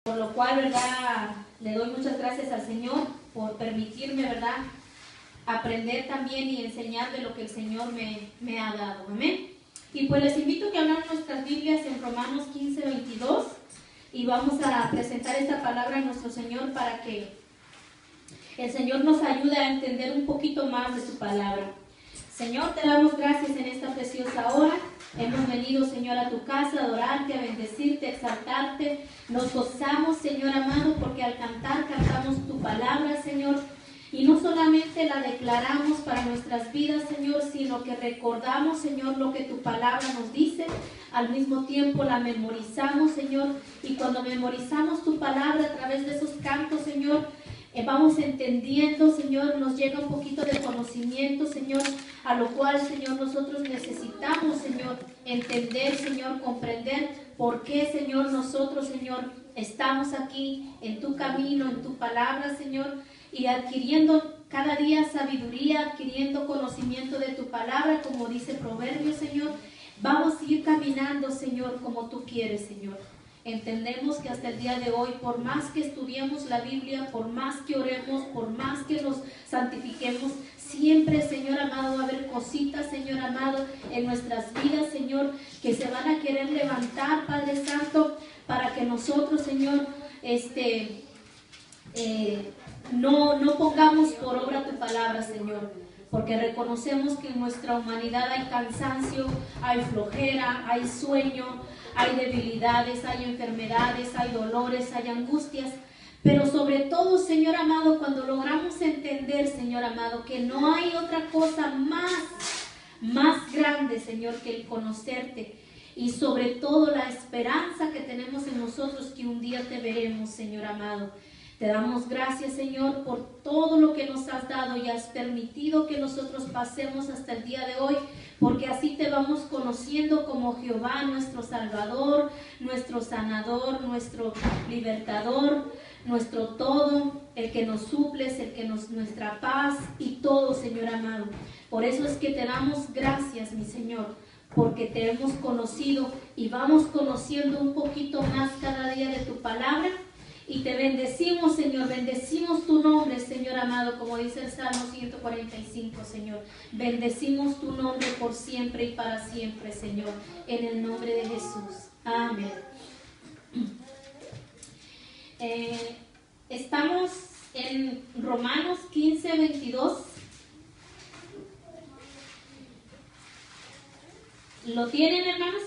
Por lo cual, ¿verdad? Le doy muchas gracias al Señor por permitirme, ¿verdad? Aprender también y enseñar de lo que el Señor me ha dado. Amén. Y pues les invito a que abran nuestras Biblias en Romanos 15, 22 y vamos a presentar esta palabra a nuestro Señor para que el Señor nos ayude a entender un poquito más de su palabra. Señor, te damos gracias en esta preciosa hora. Hemos venido, Señor, a tu casa a adorarte, a bendecirte, a exaltarte. Nos gozamos, Señor amado, porque al cantar cantamos tu palabra, Señor. Y no solamente la declaramos para nuestras vidas, Señor, sino que recordamos, Señor, lo que tu palabra nos dice. Al mismo tiempo la memorizamos, Señor. Y cuando memorizamos tu palabra a través de esos cantos, Señor, vamos entendiendo, Señor, nos llega un poquito de conocimiento, Señor, a lo cual, Señor, nosotros necesitamos, Señor, entender, Señor, comprender por qué, Señor, nosotros, Señor, estamos aquí en tu camino, en tu palabra, Señor, y adquiriendo cada día sabiduría, adquiriendo conocimiento de tu palabra, como dice Proverbios, Señor. Vamos a ir caminando, Señor, como tú quieres, Señor. Entendemos que hasta el día de hoy, por más que estudiemos la Biblia, por más que oremos, por más que nos santifiquemos, siempre, Señor amado, va a haber cositas, Señor amado, en nuestras vidas, Señor, que se van a querer levantar, Padre Santo, para que nosotros, Señor, no pongamos por obra tu palabra, Señor, porque reconocemos que en nuestra humanidad hay cansancio, hay flojera, hay sueño, hay debilidades, hay enfermedades, hay dolores, hay angustias, pero sobre todo, Señor amado, cuando logramos entender, Señor amado, que no hay otra cosa más grande, Señor, que el conocerte, y sobre todo la esperanza que tenemos en nosotros, que un día te veremos, Señor amado. Te damos gracias, Señor, por todo lo que nos has dado y has permitido que nosotros pasemos hasta el día de hoy, porque así te vamos conociendo como Jehová, nuestro Salvador, nuestro sanador, nuestro libertador, nuestro todo, el que nos suples, el que nos nuestra paz y todo, Señor amado. Por eso es que te damos gracias, mi Señor, porque te hemos conocido y vamos conociendo un poquito más cada día de tu palabra. Y te bendecimos, Señor, bendecimos tu nombre, Señor amado, como dice el Salmo 145, Señor. Bendecimos tu nombre por siempre y para siempre, Señor, en el nombre de Jesús. Amén. Estamos en Romanos 15, 22. ¿Lo tienen, hermanos?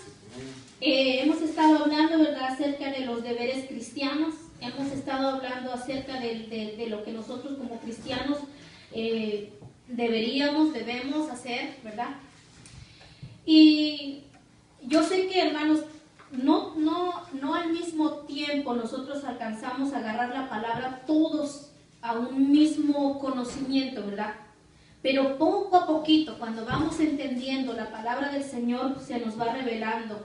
Hemos estado hablando, ¿verdad?, acerca de los deberes cristianos. Hemos estado hablando acerca de lo que nosotros como cristianos debemos hacer, ¿verdad? Y yo sé que, hermanos, no al mismo tiempo nosotros alcanzamos a agarrar la palabra todos a un mismo conocimiento, ¿verdad? Pero poco a poquito, cuando vamos entendiendo la palabra del Señor, se nos va revelando.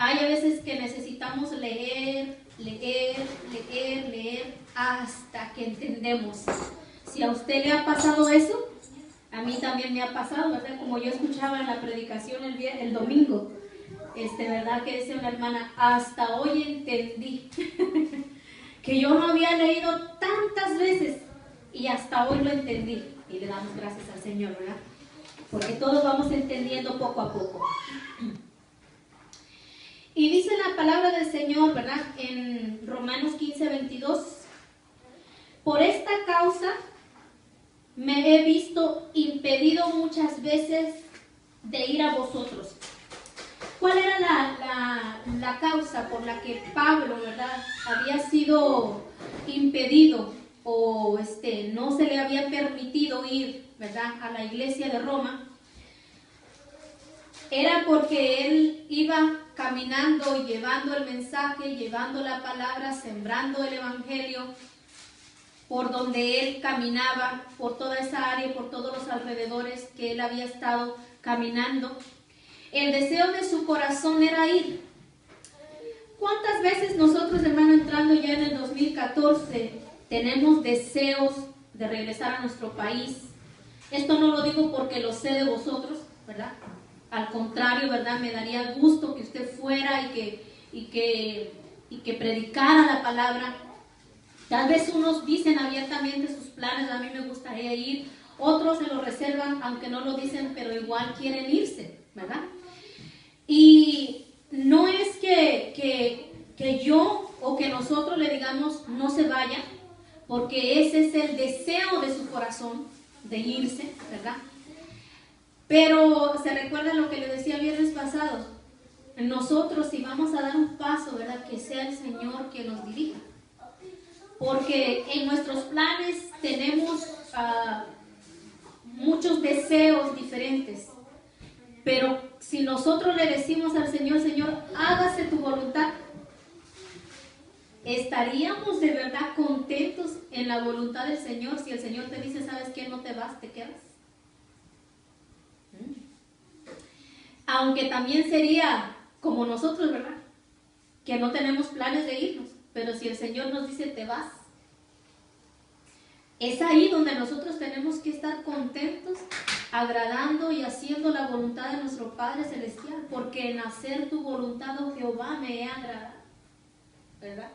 Hay a veces que necesitamos leer hasta que entendemos. Si a usted le ha pasado eso, a mí también me ha pasado, ¿verdad? Como yo escuchaba en la predicación el domingo, ¿verdad? Que decía una hermana, hasta hoy entendí que yo no había leído tantas veces y hasta hoy lo entendí. Y le damos gracias al Señor, ¿verdad? Porque todos vamos entendiendo poco a poco. Y dice la palabra del Señor, ¿verdad? En Romanos 15, 22. Por esta causa me he visto impedido muchas veces de ir a vosotros. ¿Cuál era la causa por la que Pablo, ¿verdad?, había sido impedido o no se le había permitido ir, ¿verdad?, a la iglesia de Roma? Era porque él iba caminando, llevando el mensaje, llevando la palabra, sembrando el evangelio, por donde él caminaba, por toda esa área, por todos los alrededores que él había estado caminando. El deseo de su corazón era ir. ¿Cuántas veces nosotros, hermano, entrando ya en el 2014, tenemos deseos de regresar a nuestro país? Esto no lo digo porque lo sé de vosotros, ¿verdad? Al contrario, ¿verdad? Me daría gusto que usted fuera y que y que predicara la palabra. Tal vez unos dicen abiertamente sus planes, a mí me gustaría ir, otros se lo reservan, aunque no lo dicen, pero igual quieren irse, ¿verdad? Y no es que yo o que nosotros le digamos no se vaya, porque ese es el deseo de su corazón, de irse, ¿verdad? Pero se recuerda lo que le decía el viernes pasado, nosotros si vamos a dar un paso, ¿verdad? Que sea el Señor quien nos dirija. Porque en nuestros planes tenemos muchos deseos diferentes. Pero si nosotros le decimos al Señor, Señor, hágase tu voluntad, ¿estaríamos de verdad contentos en la voluntad del Señor si el Señor te dice, ¿sabes qué? No te vas, te quedas. Aunque también sería como nosotros, ¿verdad? Que no tenemos planes de irnos, pero si el Señor nos dice, te vas, es ahí donde nosotros tenemos que estar contentos, agradando y haciendo la voluntad de nuestro Padre Celestial, porque en hacer tu voluntad, oh Jehová, me he agradado, ¿verdad?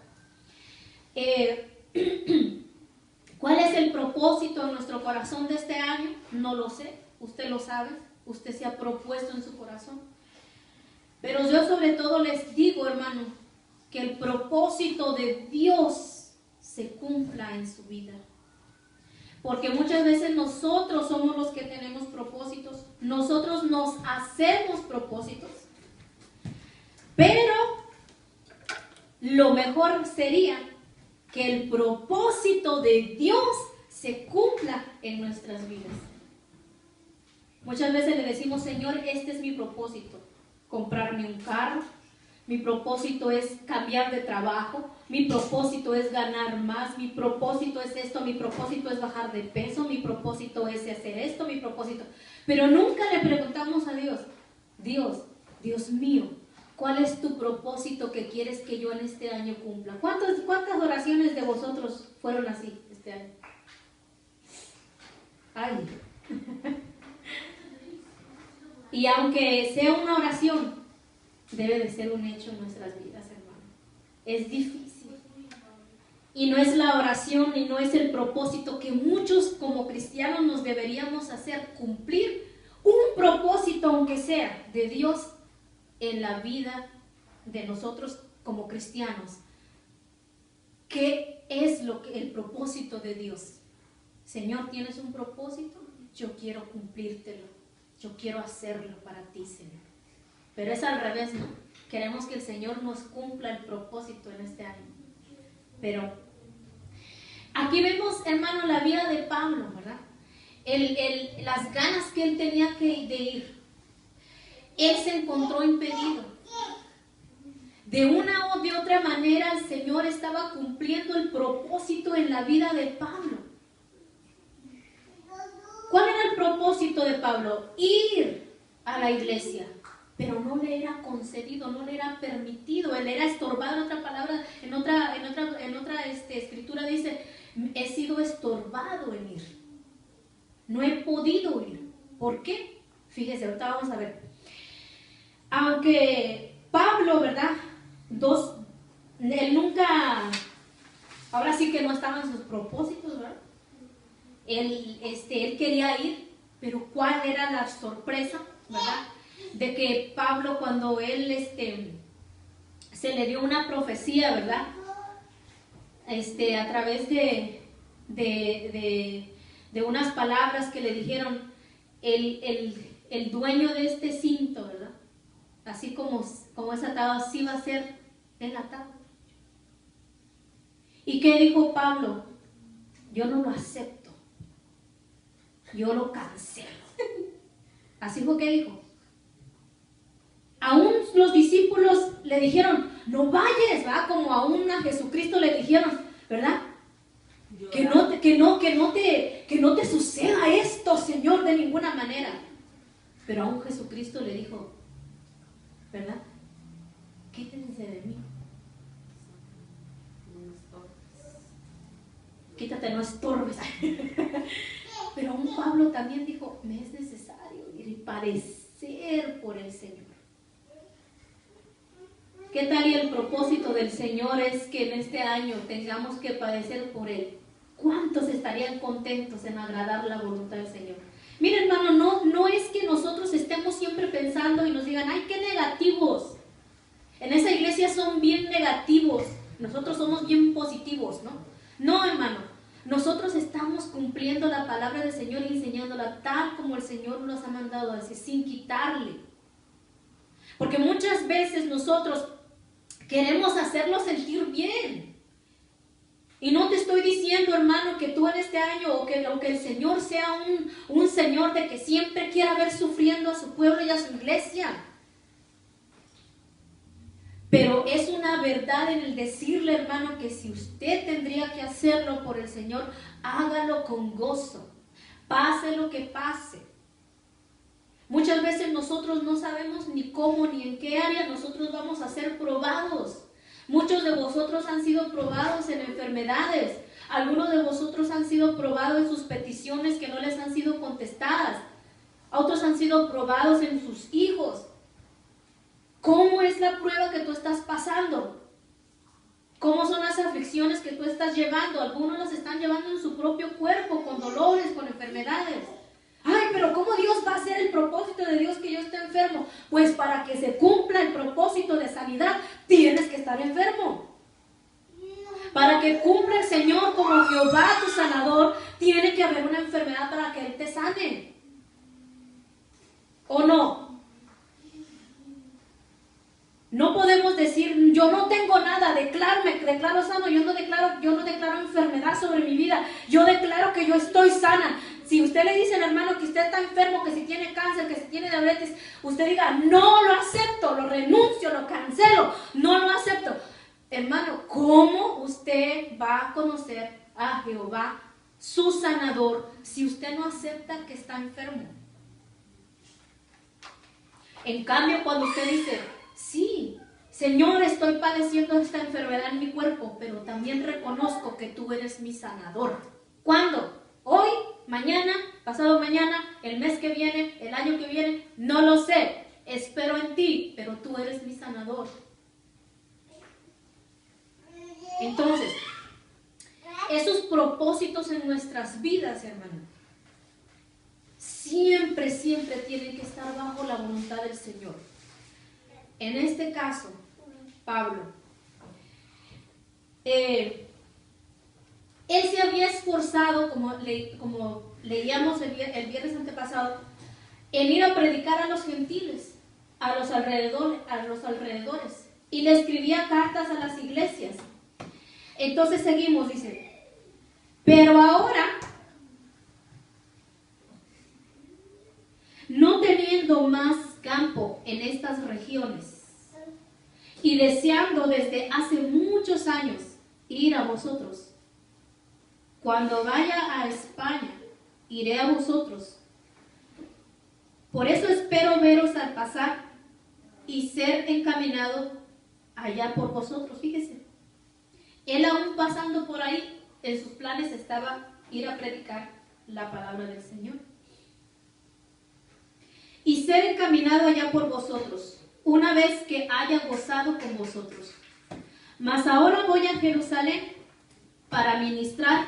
¿Cuál es el propósito en nuestro corazón de este año? No lo sé, usted lo sabe, usted se ha propuesto en su corazón. Pero yo sobre todo les digo, hermano, que el propósito de Dios se cumpla en su vida. Porque muchas veces nosotros somos los que tenemos propósitos, nosotros nos hacemos propósitos, pero lo mejor sería que el propósito de Dios se cumpla en nuestras vidas. Muchas veces le decimos, Señor, este es mi propósito, comprarme un carro, mi propósito es cambiar de trabajo, mi propósito es ganar más, mi propósito es esto, mi propósito es bajar de peso, mi propósito es hacer esto, mi propósito. Pero nunca le preguntamos a Dios, Dios mío, ¿cuál es tu propósito que quieres que yo en este año cumpla? ¿Cuántas oraciones de vosotros fueron así este año? Ay. Y aunque sea una oración, debe de ser un hecho en nuestras vidas, hermano. Es difícil. Y no es la oración y no es el propósito que muchos como cristianos nos deberíamos hacer, cumplir un propósito, aunque sea de Dios, en la vida de nosotros como cristianos. ¿Qué es el propósito de Dios? Señor, ¿tienes un propósito? Yo quiero cumplírtelo. Yo quiero hacerlo para ti, Señor. Pero es al revés, ¿no? Queremos que el Señor nos cumpla el propósito en este año. Pero aquí vemos, hermano, la vida de Pablo, ¿verdad? Las ganas que él tenía de ir. Él se encontró impedido. De una o de otra manera, el Señor estaba cumpliendo el propósito en la vida de Pablo. ¿Cuál era el propósito de Pablo? Ir a la iglesia. Pero no le era concedido, no le era permitido, él era estorbado. En otra palabra, en otra escritura dice, he sido estorbado en ir. No he podido ir. ¿Por qué? Fíjese, ahorita vamos a ver. Aunque Pablo, ¿verdad? Él nunca, ahora sí que no estaba en sus propósitos, ¿verdad? Él quería ir, pero ¿cuál era la sorpresa, verdad? De que Pablo, cuando él se le dio una profecía, ¿verdad? A través de unas palabras que le dijeron el dueño de este cinto, ¿verdad? Así como es atado, así va a ser el atado. ¿Y qué dijo Pablo? Yo no lo acepto, yo lo cancelo. Así fue que dijo. Aún los discípulos le dijeron, no vayas, ¿verdad? Como aún a Jesucristo le dijeron, ¿verdad? Que no te suceda esto, Señor, de ninguna manera. Pero aún Jesucristo le dijo, ¿verdad? Quítense de mí. Quítate, no estorbes. Pero aún Pablo también dijo, me es necesario ir y padecer por el Señor. ¿Qué tal y el propósito del Señor es que en este año tengamos que padecer por Él? ¿Cuántos estarían contentos en agradar la voluntad del Señor? Mira, hermano, no es que nosotros estemos siempre pensando y nos digan, ¡ay, qué negativos! En esa iglesia son bien negativos, nosotros somos bien positivos, ¿no? No, hermano, nosotros estamos cumpliendo la palabra del Señor y enseñándola tal como el Señor nos ha mandado a decir, sin quitarle. Porque muchas veces nosotros queremos hacerlo sentir bien. Y no te estoy diciendo, hermano, que tú en este año o que el Señor sea un Señor de que siempre quiera ver sufriendo a su pueblo y a su iglesia. Pero es una verdad en el decirle, hermano, que si usted tendría que hacerlo por el Señor, hágalo con gozo. Pase lo que pase. Muchas veces nosotros no sabemos ni cómo ni en qué área nosotros vamos a ser probados. Muchos de vosotros han sido probados en enfermedades. Algunos de vosotros han sido probados en sus peticiones que no les han sido contestadas. Otros han sido probados en sus hijos. ¿Cómo es la prueba que tú estás pasando? ¿Cómo son las aflicciones que tú estás llevando? Algunos las están llevando en su propio cuerpo, con dolores, con enfermedades. Ay, pero ¿cómo Dios va a hacer el propósito de Dios que yo esté enfermo? Pues para que se cumpla el propósito de sanidad, tienes que estar enfermo. Para que cumpla el Señor como Jehová tu sanador, tiene que haber una enfermedad para que Él te sane. ¿O no? No podemos decir, yo no tengo nada, declaro sano, yo no declaro enfermedad sobre mi vida, yo declaro que yo estoy sana. Si usted le dice al hermano que usted está enfermo, que si tiene cáncer, que si tiene diabetes, usted diga, no lo acepto, lo renuncio, lo cancelo, no lo acepto. Hermano, ¿cómo usted va a conocer a Jehová, su sanador, si usted no acepta que está enfermo? En cambio, cuando usted dice, sí, Señor, estoy padeciendo esta enfermedad en mi cuerpo, pero también reconozco que tú eres mi sanador. ¿Cuándo? ¿Hoy? ¿Mañana? ¿Pasado mañana? ¿El mes que viene? ¿El año que viene? No lo sé. Espero en ti, pero tú eres mi sanador. Entonces, esos propósitos en nuestras vidas, hermano, siempre tienen que estar bajo la voluntad del Señor. En este caso, Pablo, él se había esforzado, como leíamos el viernes antepasado, en ir a predicar a los gentiles, a los alrededores, y le escribía cartas a las iglesias. Entonces seguimos, dice, pero ahora, no teniendo más campo en estas regiones, y deseando desde hace muchos años ir a vosotros, cuando vaya a España, iré a vosotros. Por eso espero veros al pasar y ser encaminado allá por vosotros. Fíjese, él aún pasando por ahí, en sus planes estaba ir a predicar la palabra del Señor. Y ser encaminado allá por vosotros, una vez que haya gozado con vosotros. Mas ahora voy a Jerusalén para ministrar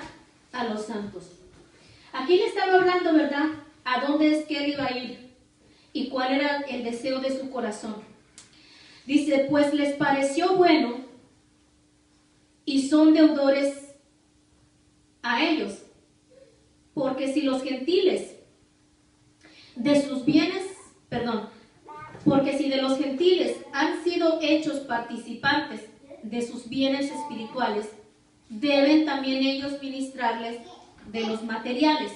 a los santos. Aquí le estaba hablando, ¿verdad?, a dónde es que él iba a ir y cuál era el deseo de su corazón. Dice, pues les pareció bueno y son deudores a ellos, porque si los gentiles de sus bienes, porque si de los gentiles han sido hechos participantes de sus bienes espirituales, deben también ellos ministrarles de los materiales.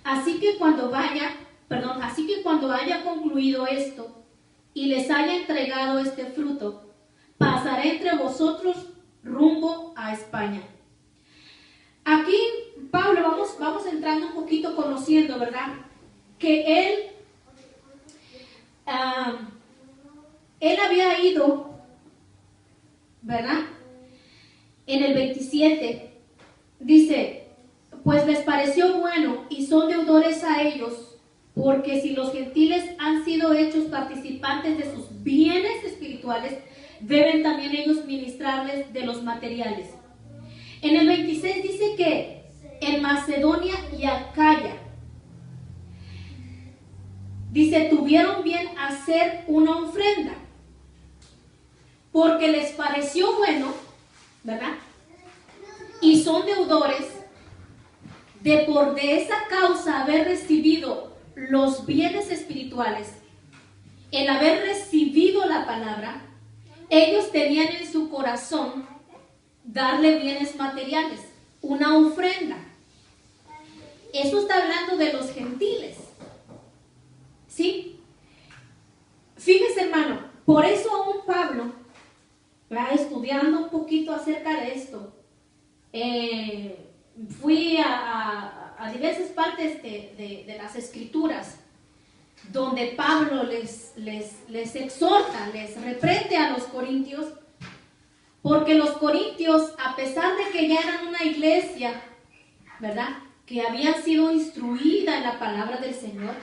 Así que cuando haya concluido esto y les haya entregado este fruto, pasaré entre vosotros rumbo a España. Aquí, Pablo, vamos entrando un poquito conociendo, ¿verdad?, que él había ido, ¿verdad? En el 27 dice, pues les pareció bueno y son deudores a ellos porque si los gentiles han sido hechos participantes de sus bienes espirituales, deben también ellos ministrarles de los materiales. En el 26 dice que en Macedonia y Acaya, dice, tuvieron bien hacer una ofrenda, porque les pareció bueno, ¿verdad? Y son deudores de por de esa causa haber recibido los bienes espirituales, el haber recibido la palabra, ellos tenían en su corazón darle bienes materiales, una ofrenda. Eso está hablando de los gentiles, ¿sí? Fíjese, hermano, por eso aún Pablo va estudiando un poquito acerca de esto. Fui a diversas partes de las escrituras donde Pablo les exhorta, les reprende a los corintios, porque los corintios, a pesar de que ya eran una iglesia, ¿verdad?, que habían sido instruida en la palabra del Señor,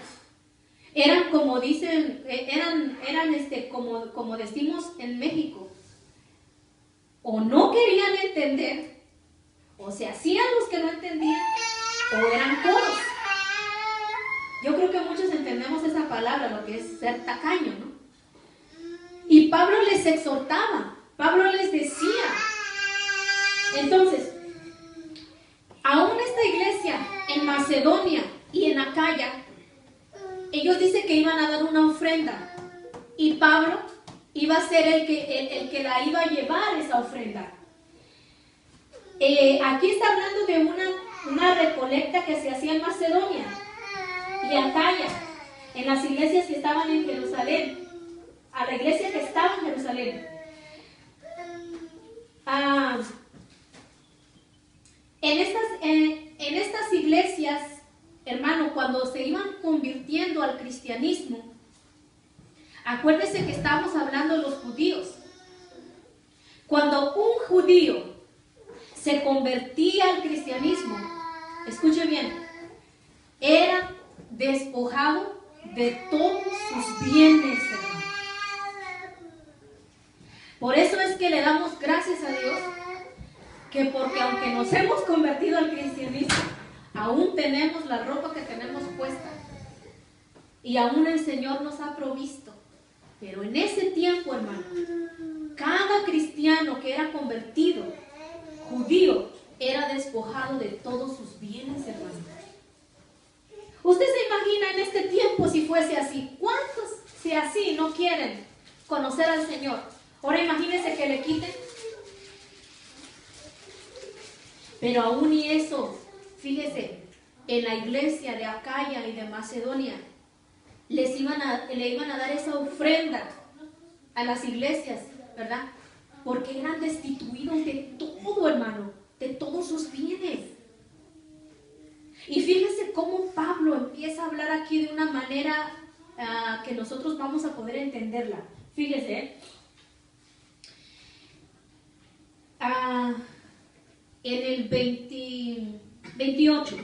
eran como dicen, eran como decimos en México, o no querían entender, o se hacían los que no entendían, o eran codos. Yo creo que muchos entendemos esa palabra, lo que es ser tacaño, ¿no? Y Pablo les exhortaba, Pablo les decía. Entonces, aún esta iglesia en Macedonia y en Acaya, ellos dicen que iban a dar una ofrenda, y Pablo iba a ser el que la iba a llevar, esa ofrenda. Aquí está hablando de una recolecta que se hacía en Macedonia y Acaya, en las iglesias que estaban en Jerusalén, a la iglesia que estaba en Jerusalén. En estas iglesias, hermano, cuando se iban convirtiendo al cristianismo, acuérdese que estamos hablando de los judíos. Cuando un judío se convertía al cristianismo, escuche bien, era despojado de todos sus bienes, hermano. Por eso es que le damos gracias a Dios, que porque aunque nos hemos convertido al cristianismo, aún tenemos la ropa que tenemos puesta, y aún el Señor nos ha provisto. Pero en ese tiempo, hermano, cada cristiano que era convertido, judío, era despojado de todos sus bienes, hermano. ¿Usted se imagina en este tiempo si fuese así? ¿Cuántos, si así, no quieren conocer al Señor? Ahora imagínense que le quiten. Pero aún y eso, fíjese, en la iglesia de Acaya y de Macedonia, le iban a dar esa ofrenda a las iglesias, ¿verdad? Porque eran destituidos de todo, hermano, de todos sus bienes. Y fíjese cómo Pablo empieza a hablar aquí de una manera que nosotros vamos a poder entenderla. Fíjese, en el 28.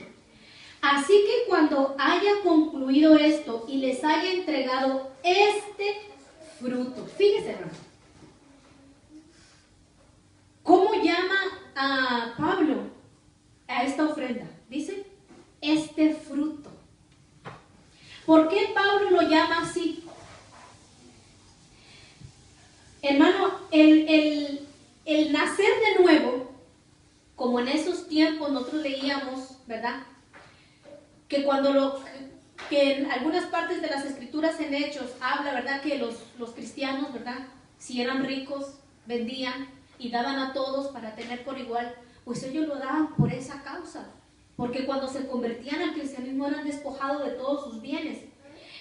Así que cuando haya concluido esto y les haya entregado este fruto, fíjese, hermano, ¿cómo llama a Pablo a esta ofrenda? Dice, este fruto. ¿Por qué Pablo lo llama así? Hermano, el nacer de nuevo, como en esos tiempos nosotros leíamos, ¿verdad?, que que en algunas partes de las escrituras en Hechos habla, ¿verdad?, que los cristianos, ¿verdad?, si eran ricos, vendían y daban a todos para tener por igual, pues ellos lo daban por esa causa, porque cuando se convertían al cristianismo eran despojados de todos sus bienes.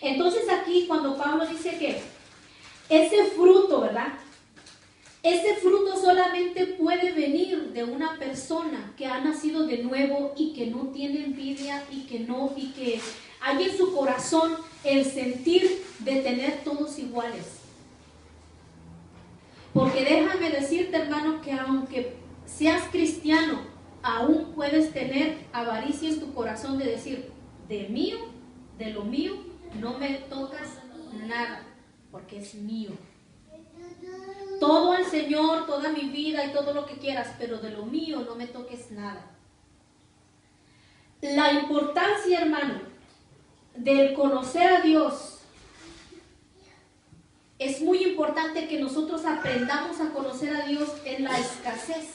Entonces aquí cuando Pablo dice que ese fruto, ¿verdad?, ese fruto solamente puede venir de una persona que ha nacido de nuevo y que no tiene envidia y que hay en su corazón el sentir de tener todos iguales. Porque déjame decirte, hermano, que aunque seas cristiano, aún puedes tener avaricia en tu corazón de decir, de mío de lo mío no me tocas nada, porque es mío. Todo al Señor, toda mi vida y todo lo que quieras, pero de lo mío no me toques nada. La importancia, hermano, del conocer a Dios, es muy importante que nosotros aprendamos a conocer a Dios en la escasez,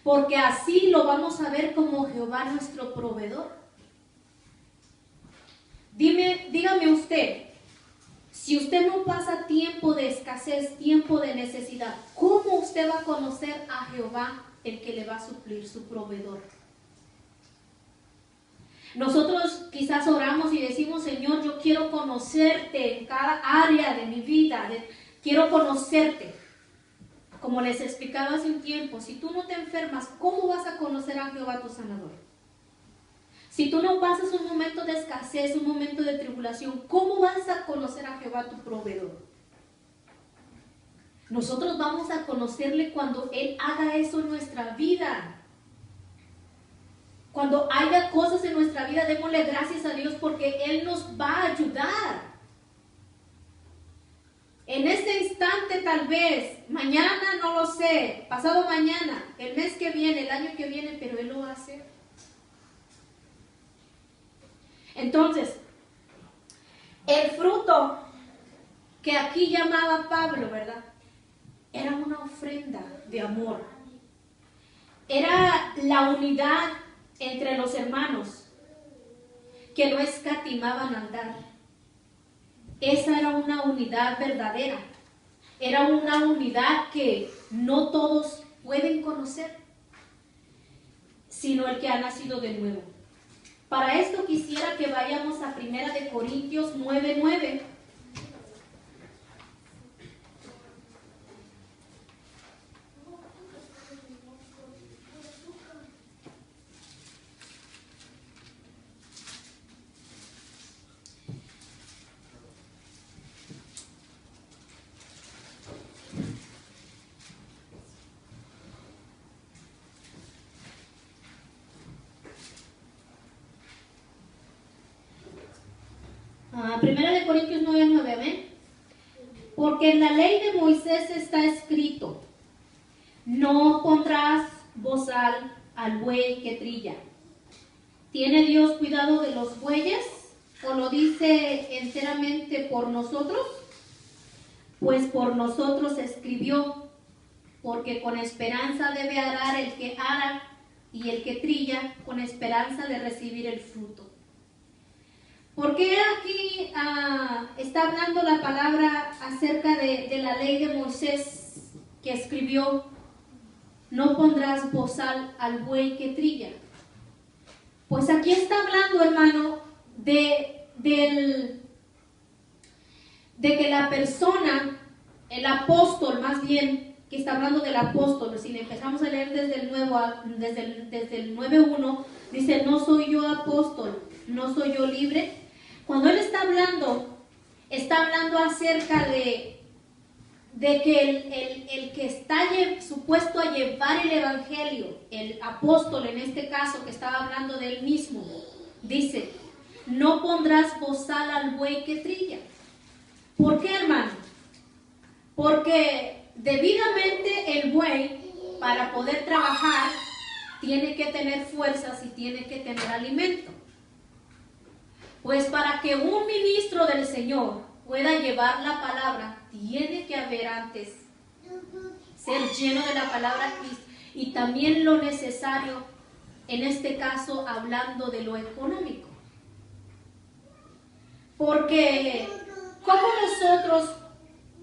porque así lo vamos a ver como Jehová nuestro proveedor. Dígame usted, si usted no pasa tiempo de escasez, tiempo de necesidad, ¿cómo usted va a conocer a Jehová, el que le va a suplir, su proveedor? Nosotros quizás oramos y decimos, Señor, yo quiero conocerte en cada área de mi vida, quiero conocerte. Como les explicaba hace un tiempo, si tú no te enfermas, ¿cómo vas a conocer a Jehová tu sanador? Si tú no pasas un momento de escasez, un momento de tribulación, ¿cómo vas a conocer a Jehová tu proveedor? Nosotros vamos a conocerle cuando Él haga eso en nuestra vida. Cuando haya cosas en nuestra vida, démosle gracias a Dios porque Él nos va a ayudar. En este instante tal vez, mañana no lo sé, pasado mañana, el mes que viene, el año que viene, pero Él lo va a hacer. Entonces, el fruto que aquí llamaba Pablo, ¿verdad? Era una ofrenda de amor. Era la unidad entre los hermanos que no escatimaban al dar. Esa era una unidad verdadera. Era una unidad que no todos pueden conocer, sino el que ha nacido de nuevo. Para esto quisiera que vayamos a 1 Corintios 9:9. Primera de Corintios 9:9, ¿ven? Porque en la ley de Moisés está escrito, no pondrás bozal al buey que trilla. ¿Tiene Dios cuidado de los bueyes o lo dice enteramente por nosotros? Pues por nosotros escribió, porque con esperanza debe arar el que ara y el que trilla con esperanza de recibir el fruto. ¿Por qué aquí está hablando la palabra acerca de la ley de Moisés que escribió? No pondrás bozal al buey que trilla. Pues aquí está hablando, hermano, de que la persona, el apóstol más bien, que está hablando del apóstol, si le empezamos a leer desde el 9:1, dice, no soy yo apóstol, no soy yo libre. Cuando él está hablando acerca de que el que está supuesto a llevar el evangelio, el apóstol en este caso, que estaba hablando de él mismo, dice, no pondrás bozal al buey que trilla. ¿Por qué, hermano? Porque debidamente el buey, para poder trabajar, tiene que tener fuerzas y tiene que tener alimento. Pues para que un ministro del Señor pueda llevar la palabra, tiene que haber antes ser lleno de la palabra y también lo necesario, en este caso hablando de lo económico. Porque ¿cómo nosotros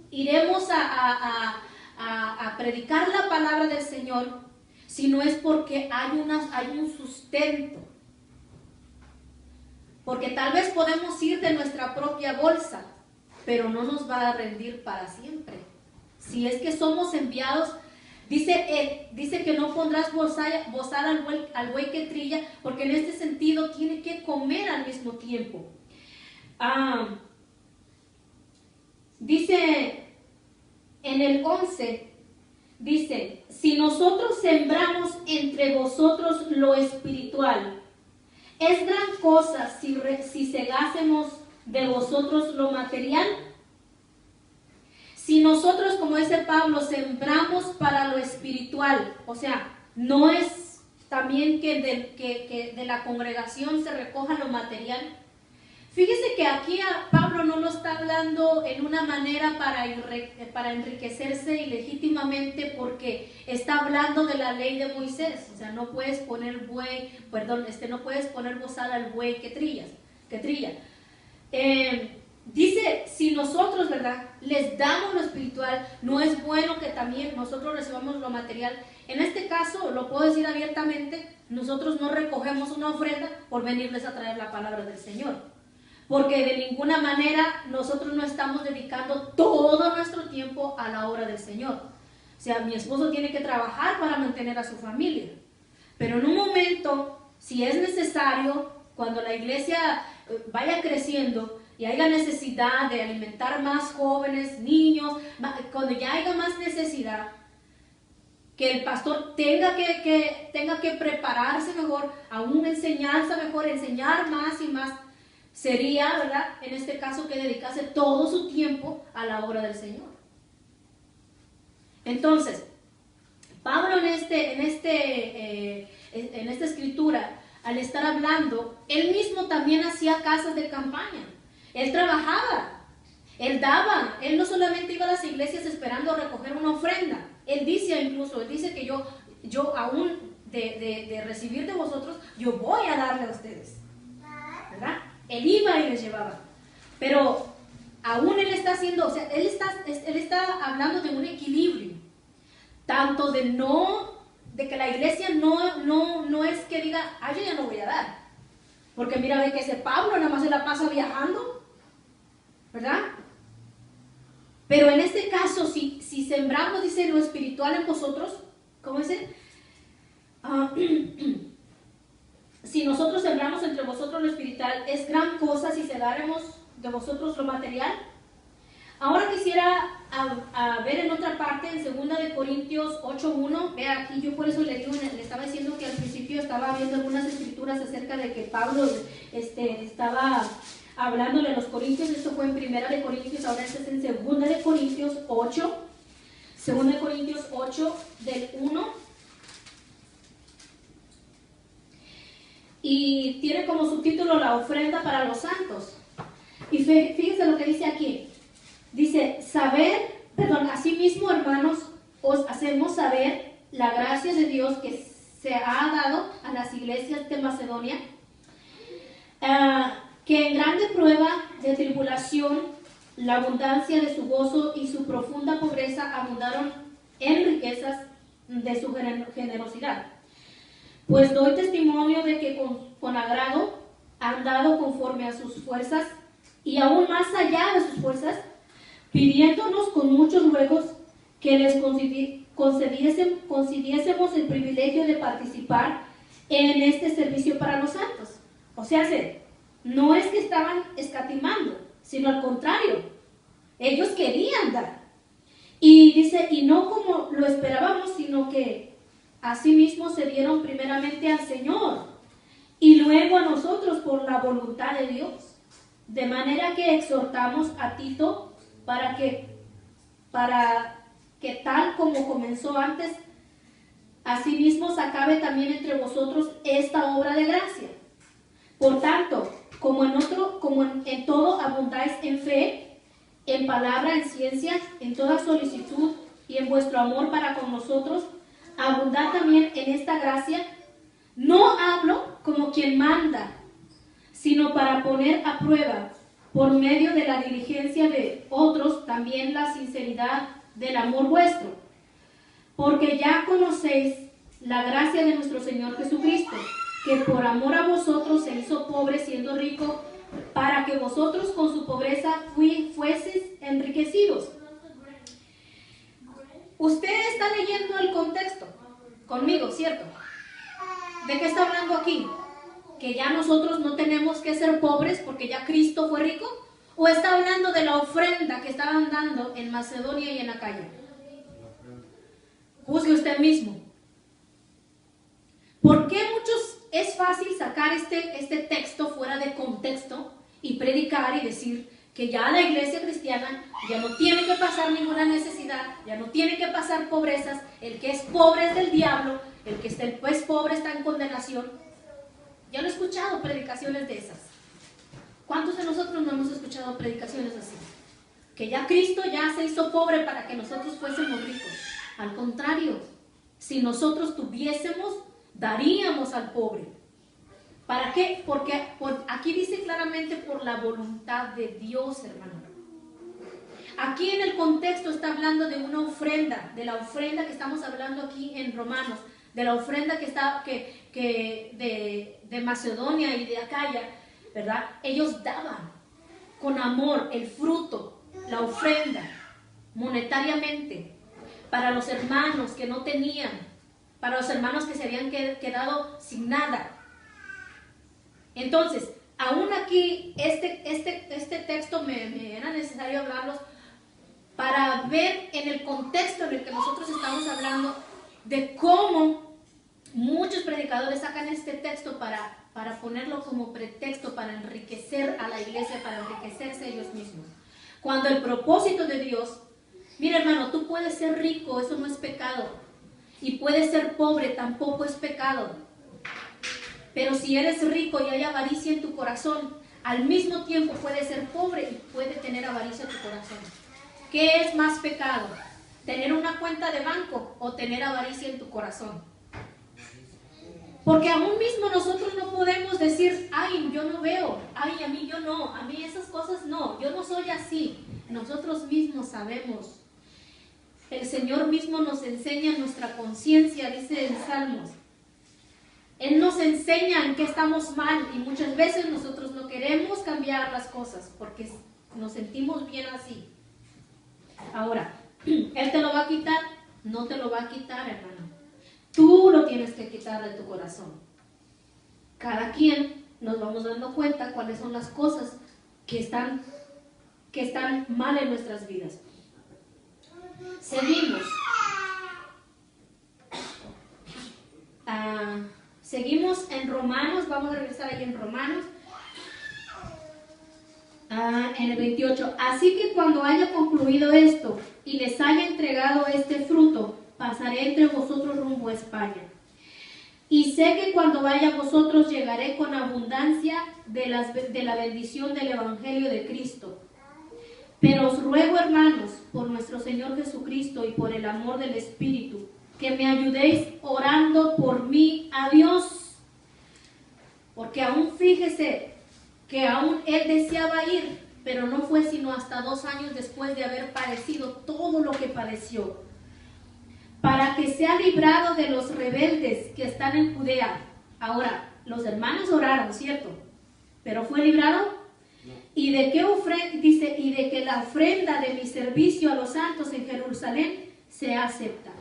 iremos a predicar la palabra del Señor si no es porque hay un sustento? Porque tal vez podemos ir de nuestra propia bolsa, pero no nos va a rendir para siempre. Si es que somos enviados, dice que no pondrás bozal al buey que trilla, porque en este sentido tiene que comer al mismo tiempo. Dice en el 11, dice, si nosotros sembramos entre vosotros lo espiritual ¿Es gran cosa si cegásemos de vosotros lo material? Si nosotros, como dice Pablo, sembramos para lo espiritual, o sea, no es también que de la congregación se recoja lo material. Fíjese que aquí a Pablo no lo está hablando en una manera para enriquecerse ilegítimamente, porque está hablando de la ley de Moisés. O sea, no puedes poner no puedes poner bozal al buey que trilla. Dice, si nosotros, ¿verdad?, les damos lo espiritual, no es bueno que también nosotros recibamos lo material. En este caso, lo puedo decir abiertamente, nosotros no recogemos una ofrenda por venirles a traer la palabra del Señor. Porque de ninguna manera nosotros no estamos dedicando todo nuestro tiempo a la obra del Señor. O sea, mi esposo tiene que trabajar para mantener a su familia. Pero en un momento, si es necesario, cuando la iglesia vaya creciendo y haya necesidad de alimentar más jóvenes, niños, cuando ya haya más necesidad, que el pastor tenga que prepararse mejor, a una enseñanza mejor, enseñar más y más, sería, ¿verdad?, en este caso, que dedicase todo su tiempo a la obra del Señor. Entonces, Pablo en esta escritura, al estar hablando, él mismo también hacía casas de campaña. Él trabajaba, él daba, él no solamente iba a las iglesias esperando recoger una ofrenda. Él dice que yo aún de recibir de vosotros, yo voy a darle a ustedes, ¿verdad? Él iba y les llevaba. Pero aún él está haciendo, o sea, él está hablando de un equilibrio, tanto de que la iglesia no es que diga, yo ya no voy a dar, porque mira, ve que ese Pablo nada más se la pasa viajando, ¿verdad? Pero en este caso, si sembramos, dice, lo espiritual en vosotros, ¿cómo dice? Si nosotros sembramos entre vosotros lo espiritual, es gran cosa si cegáremos de vosotros lo material. Ahora quisiera ver en otra parte, en 2 de Corintios 8:1. Vea, aquí yo por eso le estaba diciendo que al principio estaba viendo algunas escrituras acerca de que Pablo estaba hablándole a los corintios. Esto fue en 1 de Corintios, ahora este es en 2 de Corintios 8. 2 de Corintios 8, del 1. Y tiene como subtítulo la ofrenda para los santos. Y fíjense lo que dice aquí. Dice, asimismo, hermanos, os hacemos saber la gracia de Dios que se ha dado a las iglesias de Macedonia, que en grande prueba de tribulación, la abundancia de su gozo y su profunda pobreza abundaron en riquezas de su generosidad. Pues doy testimonio de que con agrado han dado conforme a sus fuerzas y aún más allá de sus fuerzas, pidiéndonos con muchos ruegos que les concediésemos el privilegio de participar en este servicio para los santos. O sea, no es que estaban escatimando, sino al contrario, ellos querían dar. Y dice, y no como lo esperábamos, sino que asimismo se dieron primeramente al Señor y luego a nosotros por la voluntad de Dios. De manera que exhortamos a Tito para que tal como comenzó antes, asimismo se acabe también entre vosotros esta obra de gracia. Por tanto, como en todo abundáis en fe, en palabra, en ciencia, en toda solicitud y en vuestro amor para con nosotros, abundad también en esta gracia. No hablo como quien manda, sino para poner a prueba, por medio de la diligencia de otros, también la sinceridad del amor vuestro. Porque ya conocéis la gracia de nuestro Señor Jesucristo, que por amor a vosotros se hizo pobre siendo rico, para que vosotros con su pobreza fueseis enriquecidos. Usted está leyendo el contexto conmigo, ¿cierto? ¿De qué está hablando aquí? ¿Que ya nosotros no tenemos que ser pobres porque ya Cristo fue rico? ¿O está hablando de la ofrenda que estaban dando en Macedonia y en Acaya? Juzgue usted mismo. ¿Por qué es fácil sacar sacar este texto fuera de contexto y predicar y decir que ya la iglesia cristiana ya no tiene que pasar ninguna necesidad, ya no tiene que pasar pobrezas, el que es pobre es del diablo, el que es pobre está en condenación. Ya lo he escuchado predicaciones de esas. ¿Cuántos de nosotros no hemos escuchado predicaciones así? Que ya Cristo ya se hizo pobre para que nosotros fuésemos ricos. Al contrario, si nosotros tuviésemos, daríamos al pobre. ¿Para qué? Porque aquí dice claramente por la voluntad de Dios, hermano. Aquí en el contexto está hablando de una ofrenda, de la ofrenda que estamos hablando aquí en Romanos, de la ofrenda de Macedonia y de Acaya, ¿verdad? Ellos daban con amor el fruto, la ofrenda, monetariamente, para los hermanos que no tenían, para los hermanos que se habían quedado sin nada. Entonces, aún aquí, este texto me era necesario hablarlos para ver en el contexto en el que nosotros estamos hablando de cómo muchos predicadores sacan este texto para ponerlo como pretexto para enriquecer a la iglesia, para enriquecerse ellos mismos. Cuando el propósito de Dios, mira hermano, tú puedes ser rico, eso no es pecado, y puedes ser pobre, tampoco es pecado. Pero si eres rico y hay avaricia en tu corazón, al mismo tiempo puedes ser pobre y puede tener avaricia en tu corazón. ¿Qué es más pecado? ¿Tener una cuenta de banco o tener avaricia en tu corazón? Porque aún mismo nosotros no podemos decir, ay, yo no veo, ay, a mí yo no, a mí esas cosas no, yo no soy así. Nosotros mismos sabemos. El Señor mismo nos enseña nuestra conciencia, dice en Salmos. Él nos enseña en qué estamos mal y muchas veces nosotros no queremos cambiar las cosas porque nos sentimos bien así. Ahora, ¿Él te lo va a quitar? No te lo va a quitar, hermano. Tú lo tienes que quitar de tu corazón. Cada quien nos vamos dando cuenta cuáles son las cosas que están mal en nuestras vidas. Seguimos. Seguimos en Romanos, vamos a regresar ahí en Romanos, en el 28. Así que cuando haya concluido esto y les haya entregado este fruto, pasaré entre vosotros rumbo a España. Y sé que cuando vaya a vosotros llegaré con abundancia de la bendición del Evangelio de Cristo. Pero os ruego, hermanos, por nuestro Señor Jesucristo y por el amor del Espíritu, que me ayudéis orando por mí a Dios. Porque aún fíjese que aún él deseaba ir, pero no fue sino hasta 2 años después de haber padecido todo lo que padeció. Para que sea librado de los rebeldes que están en Judea. Ahora, los hermanos oraron, ¿cierto? ¿Pero fue librado? No. ¿Y de qué dice? Y de que la ofrenda de mi servicio a los santos en Jerusalén sea acepta,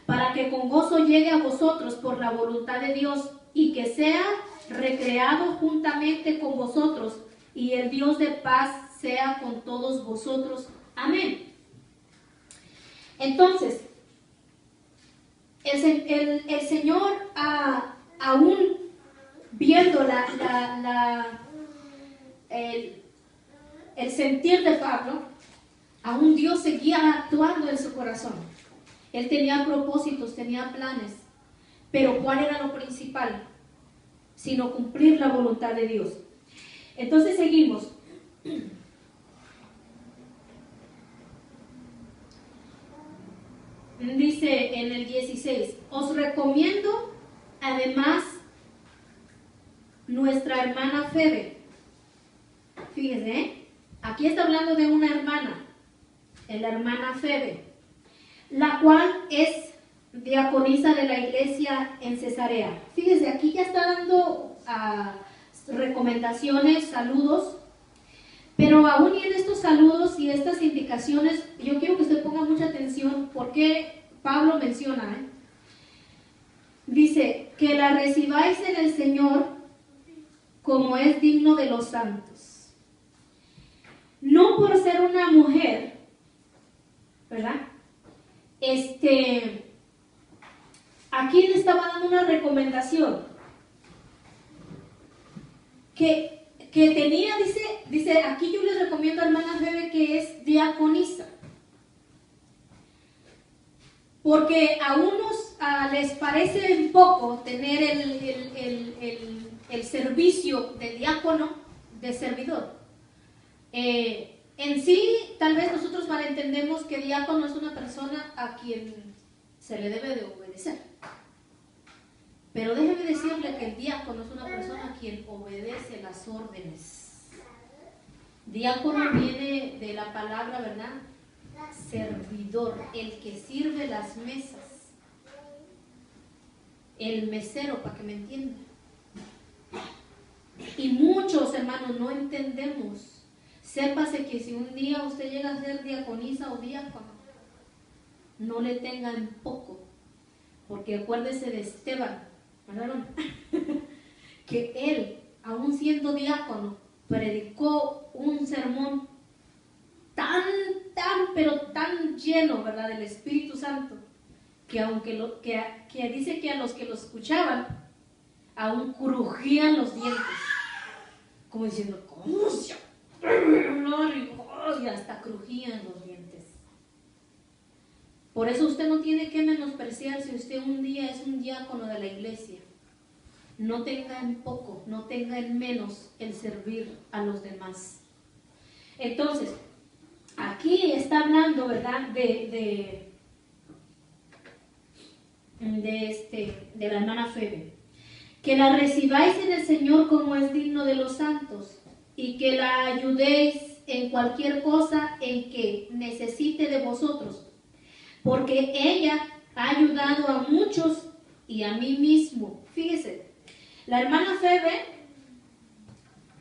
para que con gozo llegue a vosotros por la voluntad de Dios y que sea recreado juntamente con vosotros, y el Dios de paz sea con todos vosotros. Amén. Entonces, el Señor, aún viendo el sentir de Pablo, aún Dios seguía actuando en su corazón. Él tenía propósitos, tenía planes, pero ¿cuál era lo principal? Sino cumplir la voluntad de Dios. Entonces seguimos. Dice en el 16, os recomiendo además nuestra hermana Febe. Fíjense, aquí está hablando de una hermana, la hermana Febe, la cual es diaconisa de la iglesia en Cesarea. Fíjense, aquí ya está dando recomendaciones, saludos, pero aún y en estos saludos y estas indicaciones, yo quiero que usted ponga mucha atención porque Pablo menciona, dice, que la recibáis en el Señor como es digno de los santos. No por ser una mujer, ¿verdad? Aquí le estaba dando una recomendación. que tenía, dice, aquí yo les recomiendo a hermana Febe que es diaconisa. Porque a unos les parece un poco tener el servicio de diácono, de servidor. En sí, tal vez nosotros malentendemos que diácono es una persona a quien se le debe de obedecer. Pero déjeme decirle que el diácono es una persona a quien obedece las órdenes. Diácono viene de la palabra, ¿verdad? Servidor, el que sirve las mesas. El mesero, para que me entiendan. Y muchos hermanos no entendemos. Sépase que si un día usted llega a ser diaconisa o diácono, no le tengan poco. Porque acuérdese de Esteban, ¿verdad? Que él, aún siendo diácono, predicó un sermón pero tan lleno, ¿verdad?, del Espíritu Santo, que aunque que dice que a los que lo escuchaban, aún crujían los dientes, como diciendo, ¿cómo se y hasta crujían los dientes? Por eso usted no tiene que menospreciar si usted un día es un diácono de la iglesia. No tenga en poco, no tenga en menos el servir a los demás. Entonces, aquí está hablando, ¿verdad?, de la hermana Febe. Que la recibáis en el Señor como es digno de los santos, y que la ayudéis en cualquier cosa en que necesite de vosotros, porque ella ha ayudado a muchos y a mí mismo. Fíjese, la hermana Febe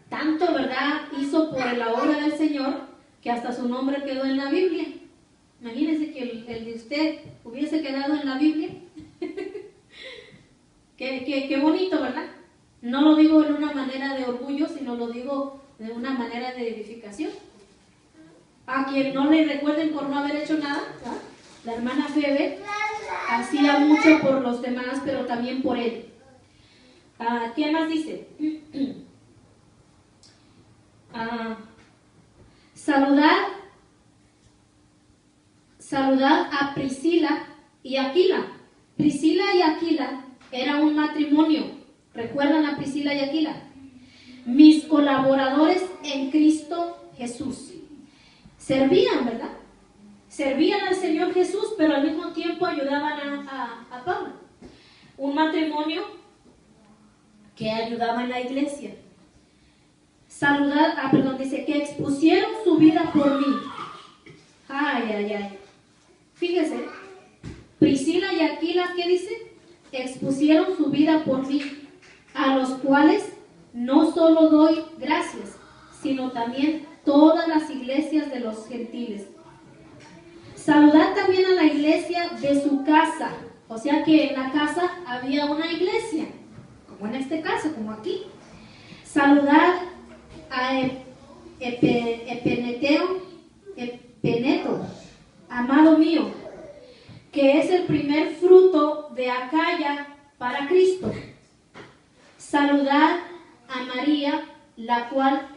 tanto, ¿verdad?, hizo por la obra del Señor que hasta su nombre quedó en la Biblia. Imagínense que el de usted hubiese quedado en la Biblia. Qué bonito, ¿verdad? No lo digo en una manera de orgullo, sino lo digo de una manera de edificación. A quien no le recuerden por no haber hecho nada, ¿verdad? La hermana Febe hacía mucho por los demás, pero también por él. ¿Qué más dice? Saludad a Priscila y Aquila. Priscila y Aquila era un matrimonio. ¿Recuerdan a Priscila y Aquila? Mis colaboradores en Cristo Jesús. Servían, ¿verdad? Servían al Señor Jesús, pero al mismo tiempo ayudaban a Pablo. Un matrimonio que ayudaba en la iglesia. Dice que expusieron su vida por mí. Ay. Fíjese, Priscila y Aquila, ¿qué dice? Expusieron su vida por mí, a los cuales no solo doy gracias, sino también todas las iglesias de los gentiles. Saludad también a la iglesia de su casa. O sea que en la casa había una iglesia, como en este caso, como aquí. Saludad a Epeneto, amado mío, que es el primer fruto de Acaya para Cristo. Saludad a María, la cual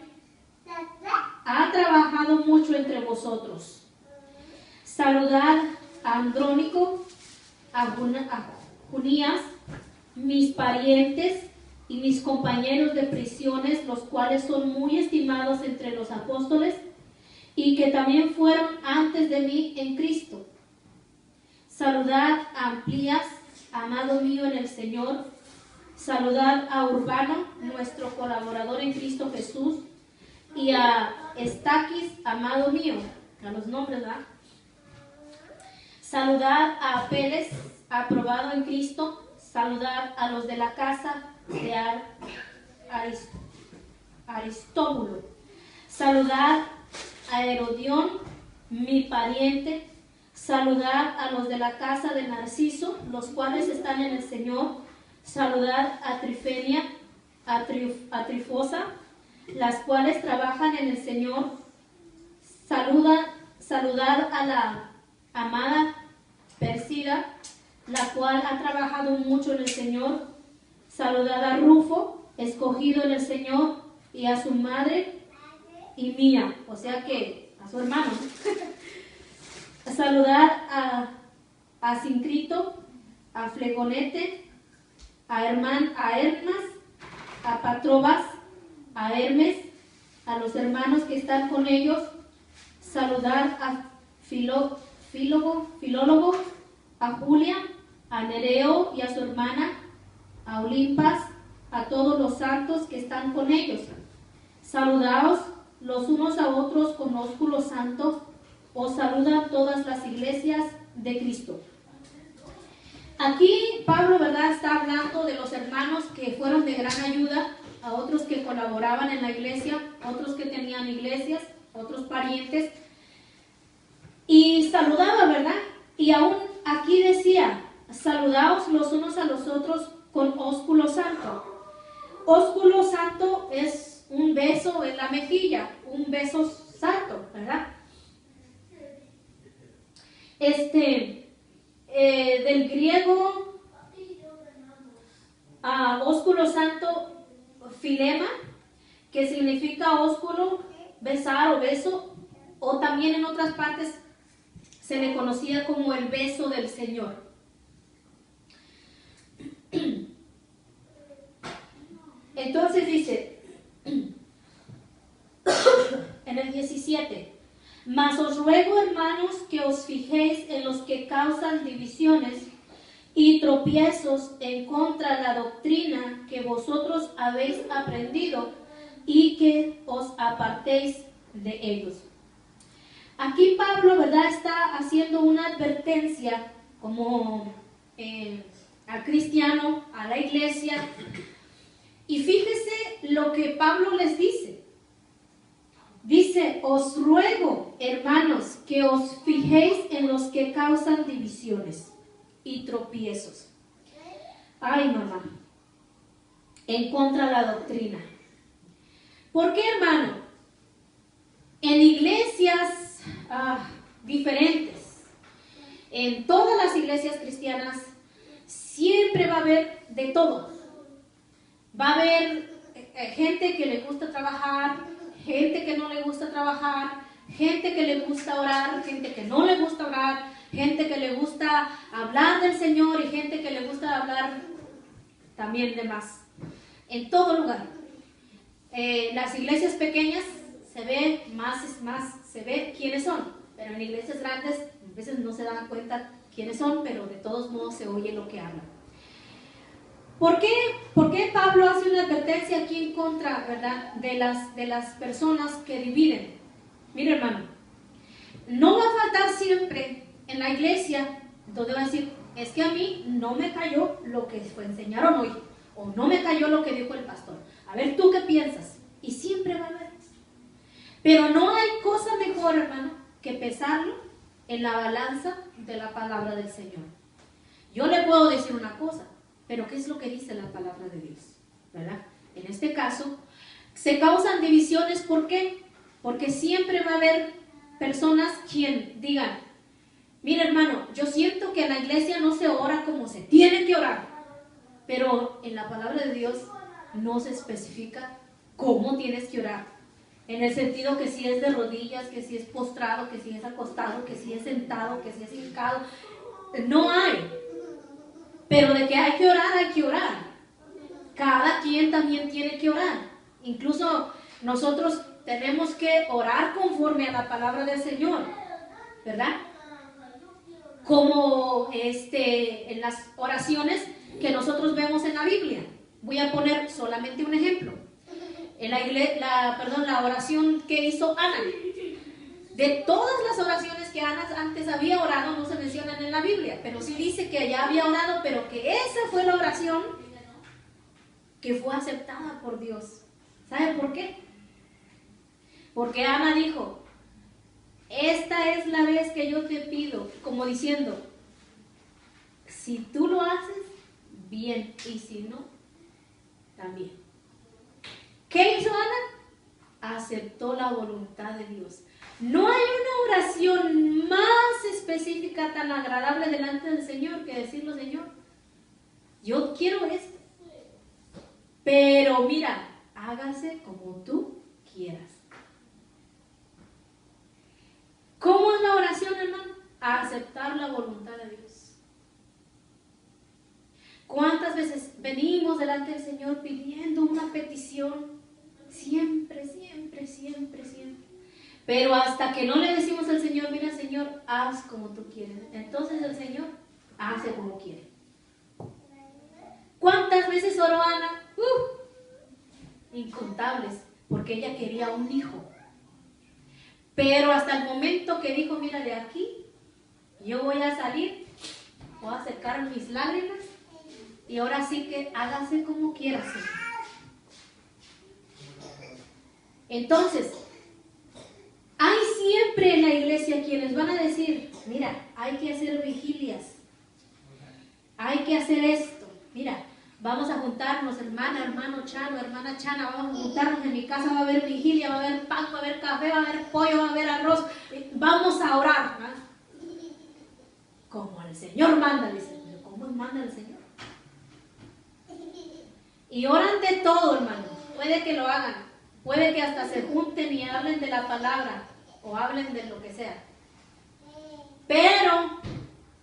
ha trabajado mucho entre vosotros. Saludad a Andrónico, a Junías, mis parientes y mis compañeros de prisiones, los cuales son muy estimados entre los apóstoles y que también fueron antes de mí en Cristo. Saludad a Amplias, amado mío en el Señor. Saludad a Urbano, nuestro colaborador en Cristo Jesús, y a Estaquis, amado mío. A los nombres, ¿verdad? Saludad a Apeles, aprobado en Cristo. Saludad a los de la casa de Aristóbulo. Saludad a Herodión, mi pariente. Saludad a los de la casa de Narciso, los cuales están en el Señor. Saludad a Trifenia, a Trifosa, las cuales trabajan en el Señor. Saludad a la amada Persida, la cual ha trabajado mucho en el Señor. Saludad a Rufo, escogido en el Señor, y a su madre y mía, o sea que a su hermano. Saludad a Sincrito, a Flegonete, a Hermas, a Patrobas, a Hermes, a los hermanos que están con ellos. Saludad a Filólogo, a Julia, a Nereo y a su hermana, a Olimpas, a todos los santos que están con ellos. Saludaos los unos a otros con ósculo santo. Os saludan todas las iglesias de Cristo. Aquí Pablo, ¿verdad?, está hablando de los hermanos que fueron de gran ayuda, a otros que colaboraban en la iglesia, otros que tenían iglesias, otros parientes. Y saludaba, ¿verdad? Y aún aquí decía, saludaos los unos a los otros con ósculo santo. Ósculo santo es un beso en la mejilla, un beso santo, ¿verdad? Del griego, ósculo santo, filema, que significa ósculo, besar o beso, o también en otras partes se le conocía como el beso del Señor. Entonces dice, en el 17, mas os ruego, hermanos, que os fijéis en los que causan divisiones y tropiezos en contra de la doctrina que vosotros habéis aprendido, y que os apartéis de ellos. Aquí Pablo, ¿verdad?, está haciendo una advertencia como al cristiano, a la iglesia. Y fíjese lo que Pablo les dice. Dice, os ruego, hermanos, que os fijéis en los que causan divisiones y tropiezos. Ay, mamá. En contra de la doctrina. ¿Por qué, hermano? En iglesias diferentes, en todas las iglesias cristianas, siempre va a haber de todo. Va a haber gente que le gusta trabajar, gente que no le gusta trabajar, gente que le gusta orar, gente que no le gusta orar, gente que le gusta hablar del Señor y gente que le gusta hablar también de más. En todo lugar. Las iglesias pequeñas se ve se ve quiénes son, pero en iglesias grandes a veces no se dan cuenta quiénes son, pero de todos modos se oye lo que hablan. ¿Por qué Pablo hace una advertencia aquí en contra, ¿verdad?, de las personas que dividen? Mire, hermano, no va a faltar siempre en la iglesia donde va a decir, es que a mí no me cayó lo que enseñaron hoy, o no me cayó lo que dijo el pastor. A ver, ¿tú qué piensas? Y siempre va a haber. Pero no hay cosa mejor, hermano, que pesarlo en la balanza de la palabra del Señor. Yo le puedo decir una cosa, pero ¿qué es lo que dice la palabra de Dios? ¿Verdad? En este caso, se causan divisiones. ¿Por qué? Porque siempre va a haber personas quien digan, mira, hermano, yo siento que en la iglesia no se ora como se tiene que orar, pero en la palabra de Dios no se especifica cómo tienes que orar. En el sentido que si es de rodillas, que si es postrado, que si es acostado, que si es sentado, que si es hincado. No hay. Pero de que hay que orar, hay que orar. Cada quien también tiene que orar. Incluso nosotros tenemos que orar conforme a la palabra del Señor, ¿verdad? Como en las oraciones que nosotros vemos en la Biblia. Voy a poner solamente un ejemplo. En la oración que hizo Ana. De todas las oraciones que Ana antes había orado, no se mencionan en la Biblia, pero sí dice que ella había orado, pero que esa fue la oración que fue aceptada por Dios. ¿Sabe por qué? Porque Ana dijo, esta es la vez que yo te pido, como diciendo, si tú lo haces, bien, y si no, también. ¿Qué hizo Ana? Aceptó la voluntad de Dios. No hay una oración más específica, tan agradable delante del Señor que decirlo, Señor, yo quiero esto. Pero mira, hágase como tú quieras. ¿Cómo es la oración, hermano? A aceptar la voluntad de Dios. ¿Cuántas veces venimos delante del Señor pidiendo una petición? Siempre, siempre, siempre, siempre. Pero hasta que no le decimos al Señor, mira, Señor, haz como tú quieres. Entonces el Señor hace como quiere. ¿Cuántas veces oró Ana? Incontables, porque ella quería un hijo. Pero hasta el momento que dijo, mira, de aquí yo voy a salir, voy a secar mis lágrimas y ahora sí que hágase como quiera, Señor. Entonces, hay siempre en la iglesia quienes van a decir, mira, hay que hacer vigilias, hay que hacer esto, mira, vamos a juntarnos, hermano Chano, hermana Chana, vamos a juntarnos en mi casa, va a haber vigilia, va a haber pan, va a haber café, va a haber pollo, va a haber arroz, vamos a orar, ¿no? Como el Señor manda, dice, pero ¿cómo manda el Señor? Y oran de todo, hermano, puede que lo hagan, puede que hasta se junten y hablen de la palabra, o hablen de lo que sea, pero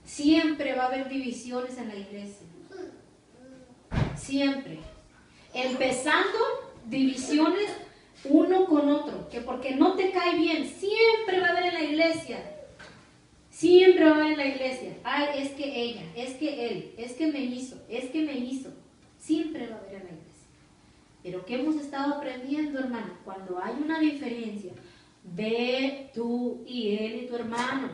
siempre va a haber divisiones en la iglesia. Siempre. Empezando divisiones uno con otro, que porque no te cae bien, siempre va a haber en la iglesia. Siempre va a haber en la iglesia. Ay, es que ella, es que él, es que me hizo. Siempre va a haber en la iglesia. Pero ¿qué hemos estado aprendiendo, hermano? Cuando hay una diferencia, ve tú y él y tu hermano.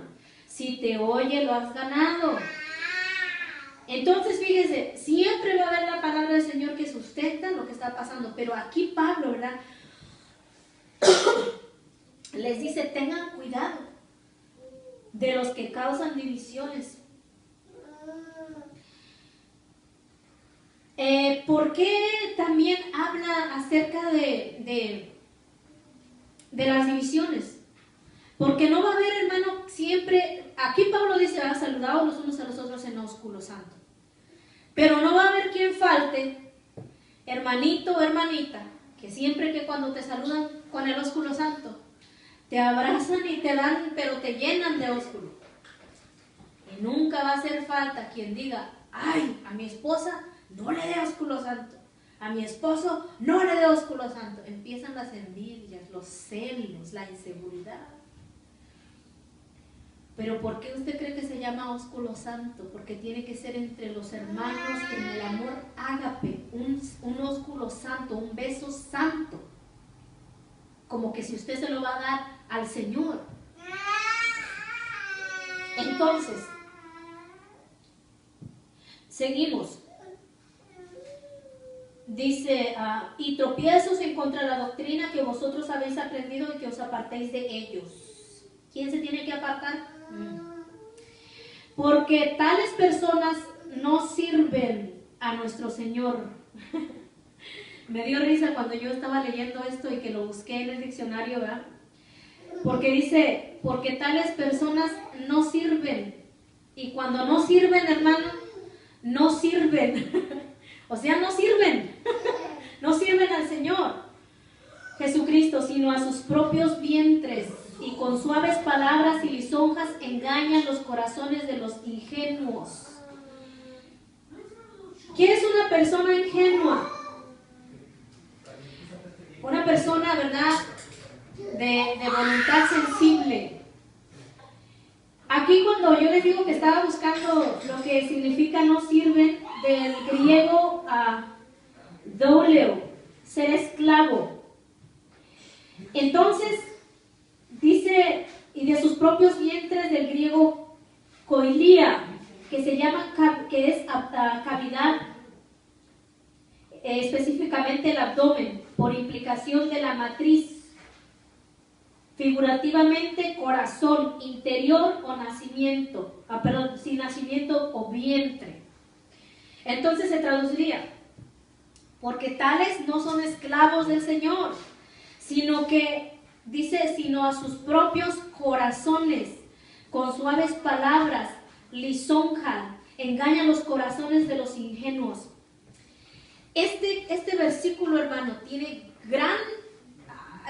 Si te oye, lo has ganado. Entonces, fíjese, siempre va a haber la palabra del Señor que sustenta lo que está pasando. Pero aquí Pablo, ¿verdad? Les dice, tengan cuidado de los que causan divisiones. ¿Por qué también habla acerca de las divisiones? Porque no va a haber, hermano, siempre... Aquí Pablo dice, saludaos los unos a los otros en ósculo santo. Pero no va a haber quien falte, hermanito o hermanita, que siempre que cuando te saludan con el ósculo santo, te abrazan y te dan, pero te llenan de ósculo. Y nunca va a hacer falta quien diga, ay, a mi esposa no le dé ósculo santo, a mi esposo no le dé ósculo santo. Empiezan las envidias, los celos, la inseguridad. Pero ¿por qué usted cree que se llama ósculo santo? Porque tiene que ser entre los hermanos en el amor ágape, un ósculo santo, un beso santo. Como que si usted se lo va a dar al Señor. Entonces, seguimos. Dice, y tropiezos en contra de la doctrina que vosotros habéis aprendido y que os apartéis de ellos. ¿Quién se tiene que apartar? Porque tales personas no sirven a nuestro Señor. Me dio risa cuando yo estaba leyendo esto y que lo busqué en el diccionario, ¿verdad? Porque dice, porque tales personas no sirven. Y cuando no sirven, hermano, no sirven. O sea, no sirven. No sirven al Señor Jesucristo, sino a sus propios vientres. Y con suaves palabras y lisonjas engañan los corazones de los ingenuos. ¿Qué es una persona ingenua? Una persona, ¿verdad?, de voluntad sensible. Aquí cuando yo les digo que estaba buscando lo que significa no sirven, del griego douleo, ser esclavo. Entonces, dice, y de sus propios vientres, del griego koilia, que se llama, que es cavidad, específicamente el abdomen, por implicación de la matriz, figurativamente corazón, interior o nacimiento, sin nacimiento o vientre. Entonces se traduciría, porque tales no son esclavos del Señor, sino que, dice, sino a sus propios corazones, con suaves palabras, lisonjan, engañan los corazones de los ingenuos. Este versículo, hermano, tiene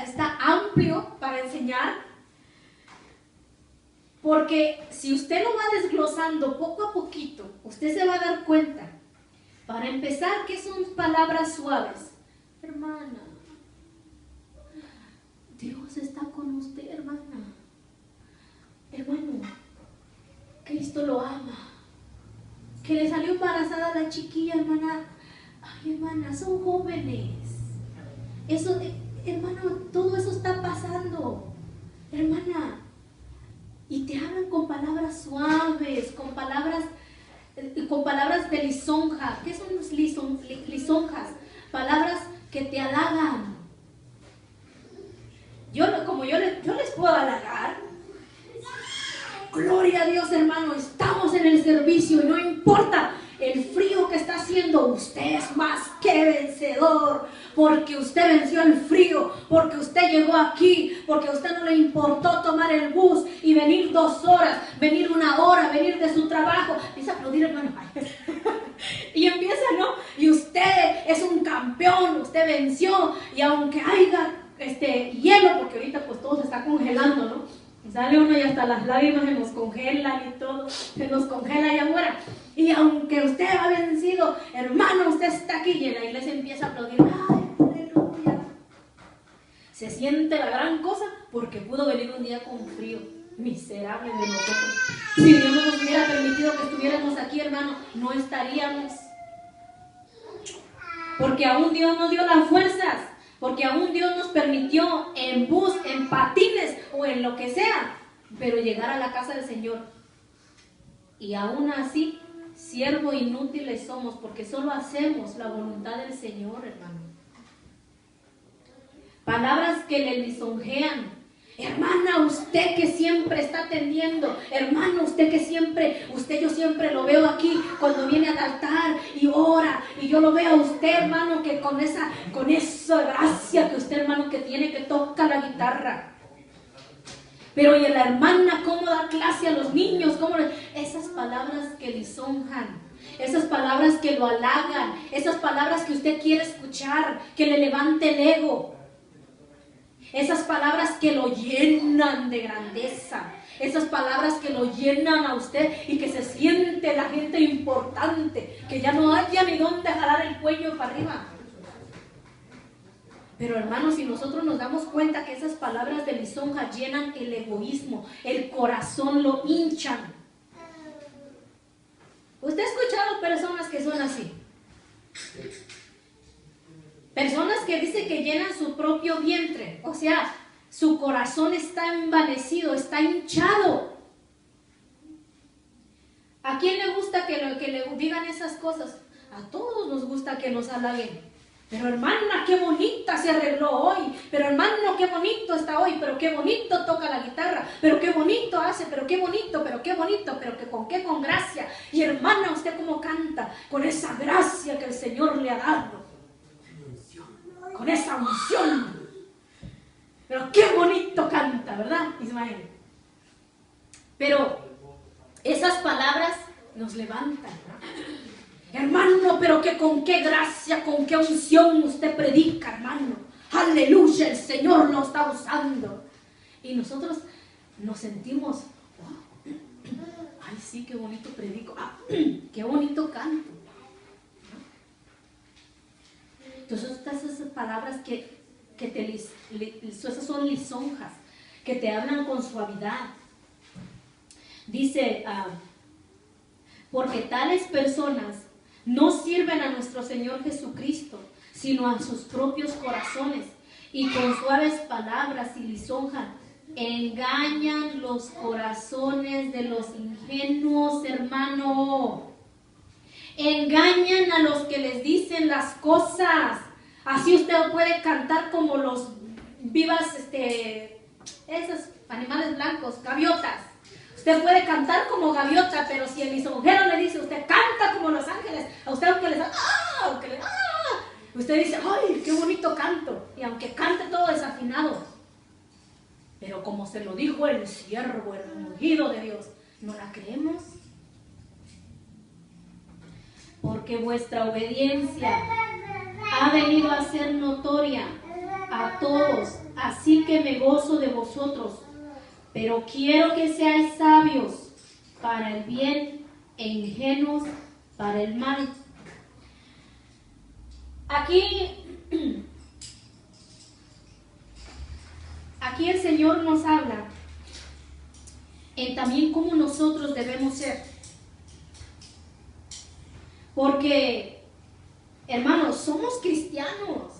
está amplio para enseñar, porque si usted lo va desglosando poco a poquito, usted se va a dar cuenta. Para empezar, ¿qué son palabras suaves? Hermana, Dios está con usted, hermana. Hermano, Cristo lo ama. Que le salió embarazada la chiquilla, hermana. Ay, hermana, son jóvenes. Eso, hermano, todo eso está pasando. Hermana, y te hablan con palabras suaves, con palabras de lisonja. ¿Qué son los lisonjas? Palabras que te halagan. Yo les puedo halagar. Gloria a Dios, hermano, estamos en el servicio y no importa el frío que está haciendo, usted es más que vencedor, porque usted venció el frío, porque usted llegó aquí, porque a usted no le importó tomar el bus y venir 2 horas, venir 1 hora, venir de su trabajo. Empieza a aplaudir, hermano. Y empieza, ¿no? Y usted es un campeón, usted venció, y aunque haya hielo, porque ahorita pues todo se está congelando, ¿no? Sale uno y hasta las lágrimas se nos congelan y todo, se nos congela allá afuera. Y aunque usted ha vencido, hermano, usted está aquí, y la iglesia empieza a aplaudir. ¡Ay, aleluya! Se siente la gran cosa porque pudo venir un día con frío. Miserable de nosotros. Si Dios no nos hubiera permitido que estuviéramos aquí, hermano, no estaríamos. Porque aún Dios nos dio las fuerzas. Porque aún Dios nos permitió en bus, en patines o en lo que sea, pero llegar a la casa del Señor. Y aún así, siervos inútiles somos, porque solo hacemos la voluntad del Señor, hermano. Palabras que le lisonjean. Hermana, usted que siempre está atendiendo, hermano, yo siempre lo veo aquí cuando viene al altar y ora, y yo lo veo a usted, hermano, que con esa gracia que usted, hermano, que tiene, que toca la guitarra. Pero y la hermana, cómo da clase a los niños, esas palabras que lisonjan, esas palabras que lo halagan, esas palabras que usted quiere escuchar, que le levante el ego. Esas palabras que lo llenan de grandeza, esas palabras que lo llenan a usted y que se siente la gente importante, que ya no haya ni dónde jalar el cuello para arriba. Pero hermanos, si nosotros nos damos cuenta que esas palabras de lisonja llenan el egoísmo, el corazón lo hinchan. ¿Usted ha escuchado personas que son así? Personas que dicen que llenan su propio vientre, o sea, su corazón está envanecido, está hinchado. ¿A quién le gusta que le digan esas cosas? A todos nos gusta que nos halaguen. Pero hermana, qué bonita se arregló hoy. Pero hermano, qué bonito está hoy. Pero qué bonito toca la guitarra. Pero qué bonito hace. Pero qué bonito. Pero que con gracia. Y hermana, usted cómo canta con esa gracia que el Señor le ha dado. Con esa unción. Pero qué bonito canta, ¿verdad, Ismael? Pero esas palabras nos levantan, ¿no? Hermano, pero que con qué gracia, con qué unción usted predica, hermano. Aleluya, el Señor lo está usando. Y nosotros nos sentimos, oh, ay sí, qué bonito predico, qué bonito canto. Entonces, esas palabras esas son lisonjas, que te hablan con suavidad. Dice, porque tales personas no sirven a nuestro Señor Jesucristo, sino a sus propios corazones, y con suaves palabras y lisonjas engañan los corazones de los ingenuos, hermano. Engañan a los que les dicen las cosas. Así usted puede cantar como los vivas, esos animales blancos, gaviotas. Usted puede cantar como gaviota, pero si el lisonjero le dice, usted canta como los ángeles, a usted aunque usted dice, ¡ay, qué bonito canto! Y aunque cante todo desafinado, pero como se lo dijo el siervo, el ungido de Dios, ¿no la creemos? Porque vuestra obediencia ha venido a ser notoria a todos, así que me gozo de vosotros, pero quiero que seáis sabios para el bien e ingenuos para el mal. Aquí el Señor nos habla en también cómo nosotros debemos ser. Porque, hermanos, somos cristianos,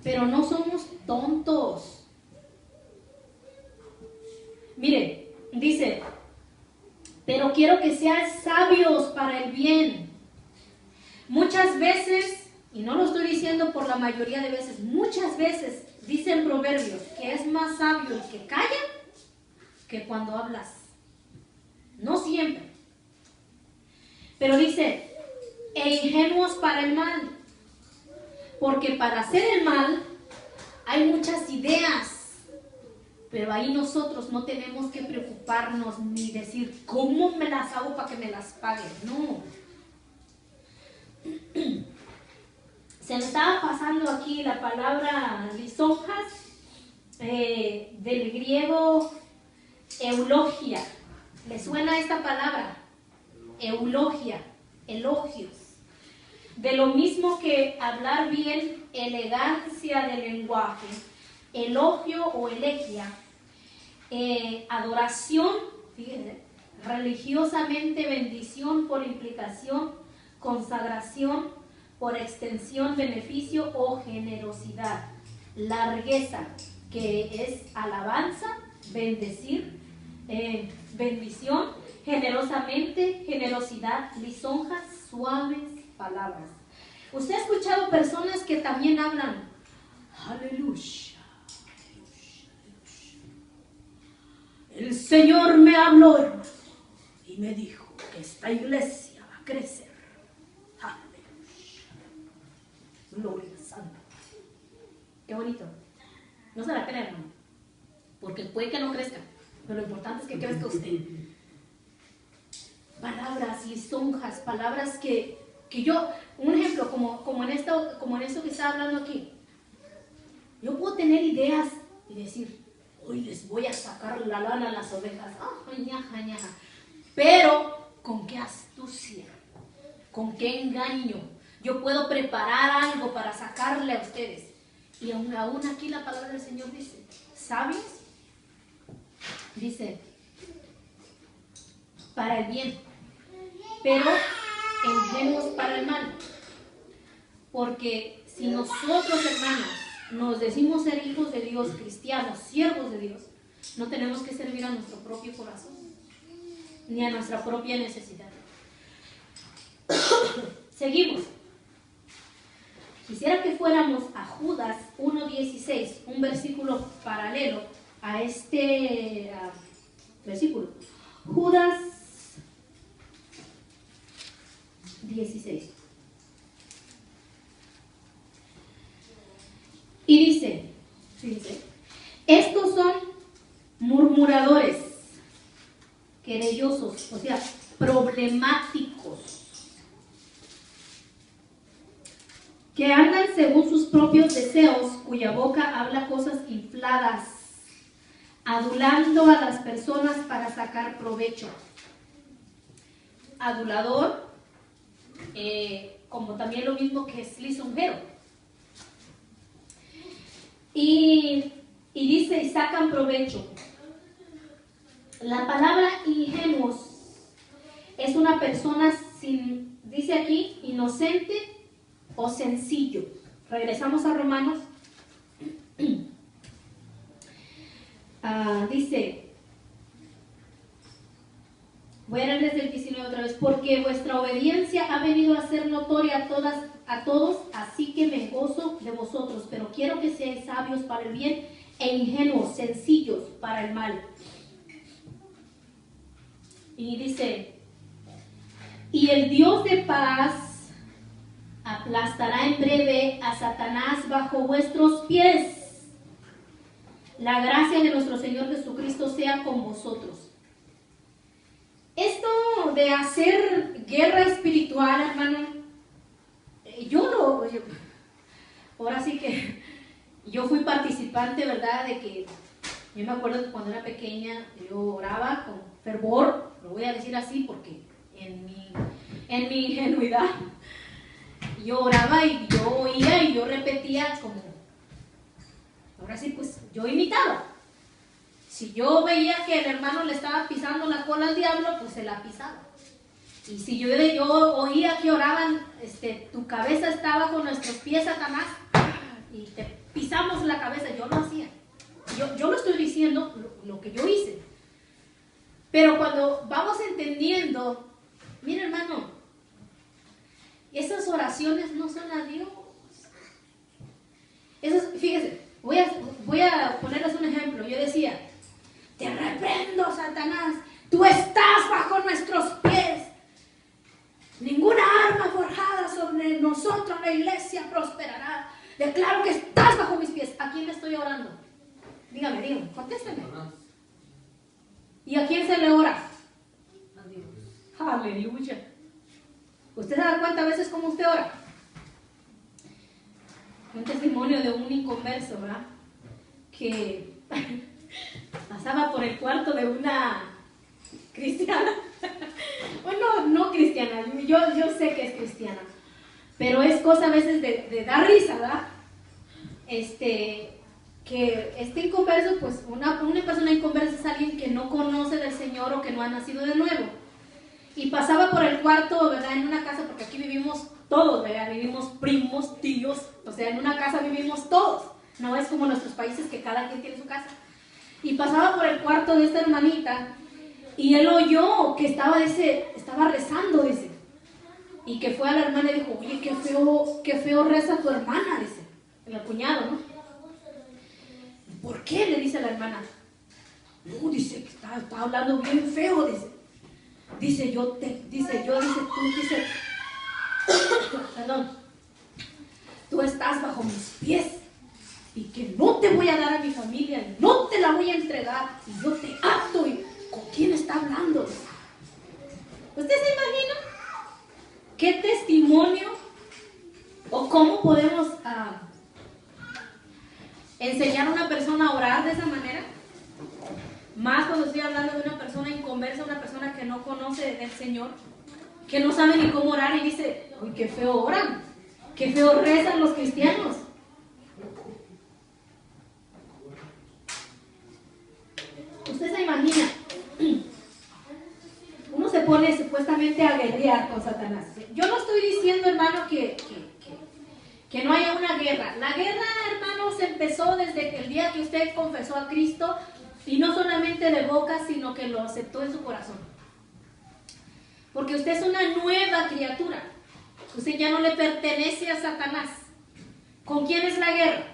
pero no somos tontos. Miren, dice, pero quiero que sean sabios para el bien. Muchas veces, y no lo estoy diciendo por la mayoría de veces, muchas veces dicen Proverbios que es más sabio el que calla que cuando hablas. No siempre. Pero dice, e ingenuos para el mal. Porque para hacer el mal hay muchas ideas. Pero ahí nosotros no tenemos que preocuparnos ni decir, ¿cómo me las hago para que me las paguen? No. Se me estaba pasando aquí la palabra lisonjas, del griego eulogia. ¿Le suena esta palabra? Eulogia, elogios. De lo mismo que hablar bien, elegancia de lenguaje, elogio o elegia, adoración, fíjense, religiosamente bendición por implicación, consagración por extensión, beneficio o generosidad. Largueza, que es alabanza, bendecir, bendición, generosamente, generosidad, lisonjas, suaves palabras. Usted ha escuchado personas que también hablan, aleluya, aleluya, aleluya. El Señor me habló, hermano, y me dijo que esta iglesia va a crecer. Aleluya. Gloria al Santo. Qué bonito. No se la pena, hermano, porque puede que no crezca, pero lo importante es que crezca usted. Palabras, lisonjas, palabras que yo, un ejemplo, como en esto que está hablando aquí, yo puedo tener ideas y decir, hoy les voy a sacar la lana a las ovejas, ñaja, ñaja. Pero con qué astucia, con qué engaño yo puedo preparar algo para sacarle a ustedes. Y aún aquí la palabra del Señor dice, sabios, dice, para el bien, pero ingenuos para el mal. Porque si nosotros, hermanos, nos decimos ser hijos de Dios, cristianos, siervos de Dios, no tenemos que servir a nuestro propio corazón, ni a nuestra propia necesidad. Seguimos. Quisiera que fuéramos a Judas 1:16, un versículo paralelo a este versículo. Judas 16. Y dice, fíjense, estos son murmuradores, querellosos, o sea, problemáticos, que andan según sus propios deseos, cuya boca habla cosas infladas, adulando a las personas para sacar provecho. Adulador, como también lo mismo que es lisonjero. Y dice, y sacan provecho. La palabra ingenuos es una persona sin, dice aquí, inocente o sencillo. Regresamos a Romanos. Dice, voy a leer desde el 19 otra vez, porque vuestra obediencia ha venido a ser notoria a todos, así que me gozo de vosotros, pero quiero que seáis sabios para el bien e ingenuos, sencillos para el mal. Y dice, y el Dios de paz aplastará en breve a Satanás bajo vuestros pies. La gracia de nuestro Señor Jesucristo sea con vosotros. Esto de hacer guerra espiritual, hermano, yo yo fui participante, ¿verdad? De que yo me acuerdo que cuando era pequeña yo oraba con fervor, lo voy a decir así porque en mi ingenuidad yo oraba y yo oía y yo repetía como, ahora sí pues yo imitaba. Si yo veía que el hermano le estaba pisando la cola al diablo, pues se la pisaba. Y si yo oía que oraban, tu cabeza está bajo nuestros pies, Satanás, y te pisamos la cabeza, yo lo hacía. Yo lo estoy diciendo lo que yo hice. Pero cuando vamos entendiendo, mira hermano, esas oraciones no son a Dios. Fíjese, voy a ponerles un ejemplo. Yo decía, te reprendo, Satanás, tú estás bajo nuestros pies. Ninguna arma forjada sobre nosotros, la iglesia, prosperará. Declaro que estás bajo mis pies. ¿A quién le estoy orando? Dígame, contésteme. ¿Y a quién se le ora? A Dios. Aleluya. ¿Usted se da cuenta a veces cómo usted ora? Un testimonio de un inconverso, ¿verdad? Que pasaba por el cuarto de una cristiana. Bueno, no cristiana, yo sé que es cristiana, pero es cosa a veces de dar risa, ¿verdad? Que inconverso, pues una persona inconversa es alguien que no conoce del Señor o que no ha nacido de nuevo. Y pasaba por el cuarto, ¿verdad? En una casa, porque aquí vivimos todos, ¿verdad? Vivimos primos, tíos, o sea, en una casa vivimos todos. No es como en nuestros países que cada quien tiene su casa. Y pasaba por el cuarto de esta hermanita y él oyó que estaba rezando, dice. Y que fue a la hermana y dijo, oye, qué feo reza tu hermana, dice. El cuñado, ¿no? ¿Por qué? Le dice a la hermana. No, dice que está hablando bien feo, dice. Perdón, tú estás bajo mis pies y que no te voy a dar a mi familia, y no te la voy a entregar, y yo te ato. ¿Y con quién está hablando? ¿Usted se imagina qué testimonio o cómo podemos enseñar a una persona a orar de esa manera? Más cuando estoy hablando de una persona inconversa, una persona que no conoce del Señor, que no sabe ni cómo orar y dice, uy, qué feo oran, qué feo rezan los cristianos. Usted se imagina, uno se pone supuestamente a guerrear con Satanás. Yo no estoy diciendo, hermano, que no haya una guerra. La guerra, hermanos, empezó desde el día que usted confesó a Cristo, y no solamente de boca, sino que lo aceptó en su corazón. Porque usted es una nueva criatura. Usted ya no le pertenece a Satanás. ¿Con quién es la guerra?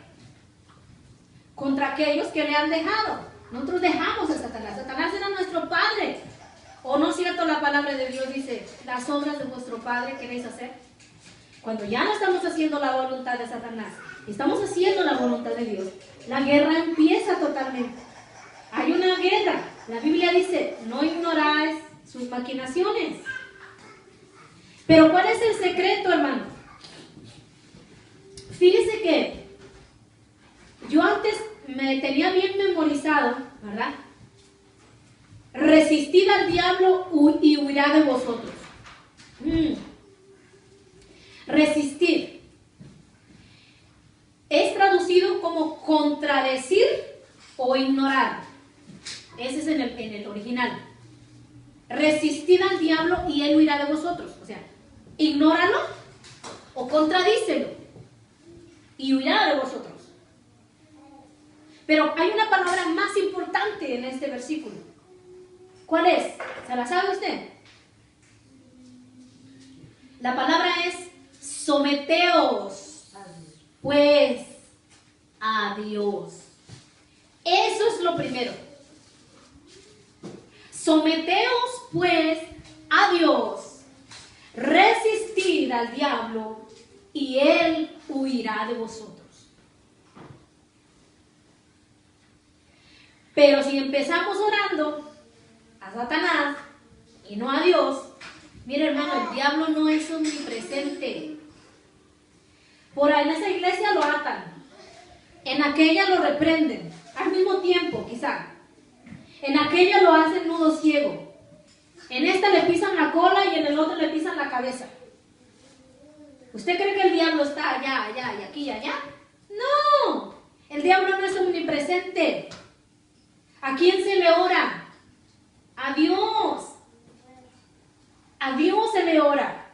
Contra aquellos que le han dejado. Nosotros dejamos a Satanás. Satanás era nuestro padre. ¿O no es cierto la palabra de Dios? Dice, las obras de vuestro padre queréis hacer. Cuando ya no estamos haciendo la voluntad de Satanás, estamos haciendo la voluntad de Dios, la guerra empieza totalmente. Hay una guerra. La Biblia dice, no ignoráis sus maquinaciones. Pero ¿cuál es el secreto, hermano? Fíjese que yo antes me tenía bien memorizado, ¿verdad? Resistid al diablo y huirá de vosotros. Resistir es traducido como contradecir o ignorar. Ese es en el original. Resistid al diablo y él huirá de vosotros. O sea, ignóralo o contradícelo y huirá de vosotros. Pero hay una palabra más importante en este versículo. ¿Cuál es? ¿Se la sabe usted? La palabra es someteos, pues, a Dios. Eso es lo primero. Someteos, pues, a Dios. Resistid al diablo y él huirá de vosotros. Pero si empezamos orando a Satanás y no a Dios, mire hermano, el diablo no es omnipresente. Por ahí en esa iglesia lo atan, En aquella lo reprenden, al mismo tiempo quizá. En aquella lo hacen nudo ciego. En esta le pisan la cola y en el otro le pisan la cabeza. ¿Usted cree que el diablo está allá, allá y aquí y allá? No, el diablo no es omnipresente. ¿A quién se le ora? A Dios. A Dios se le ora.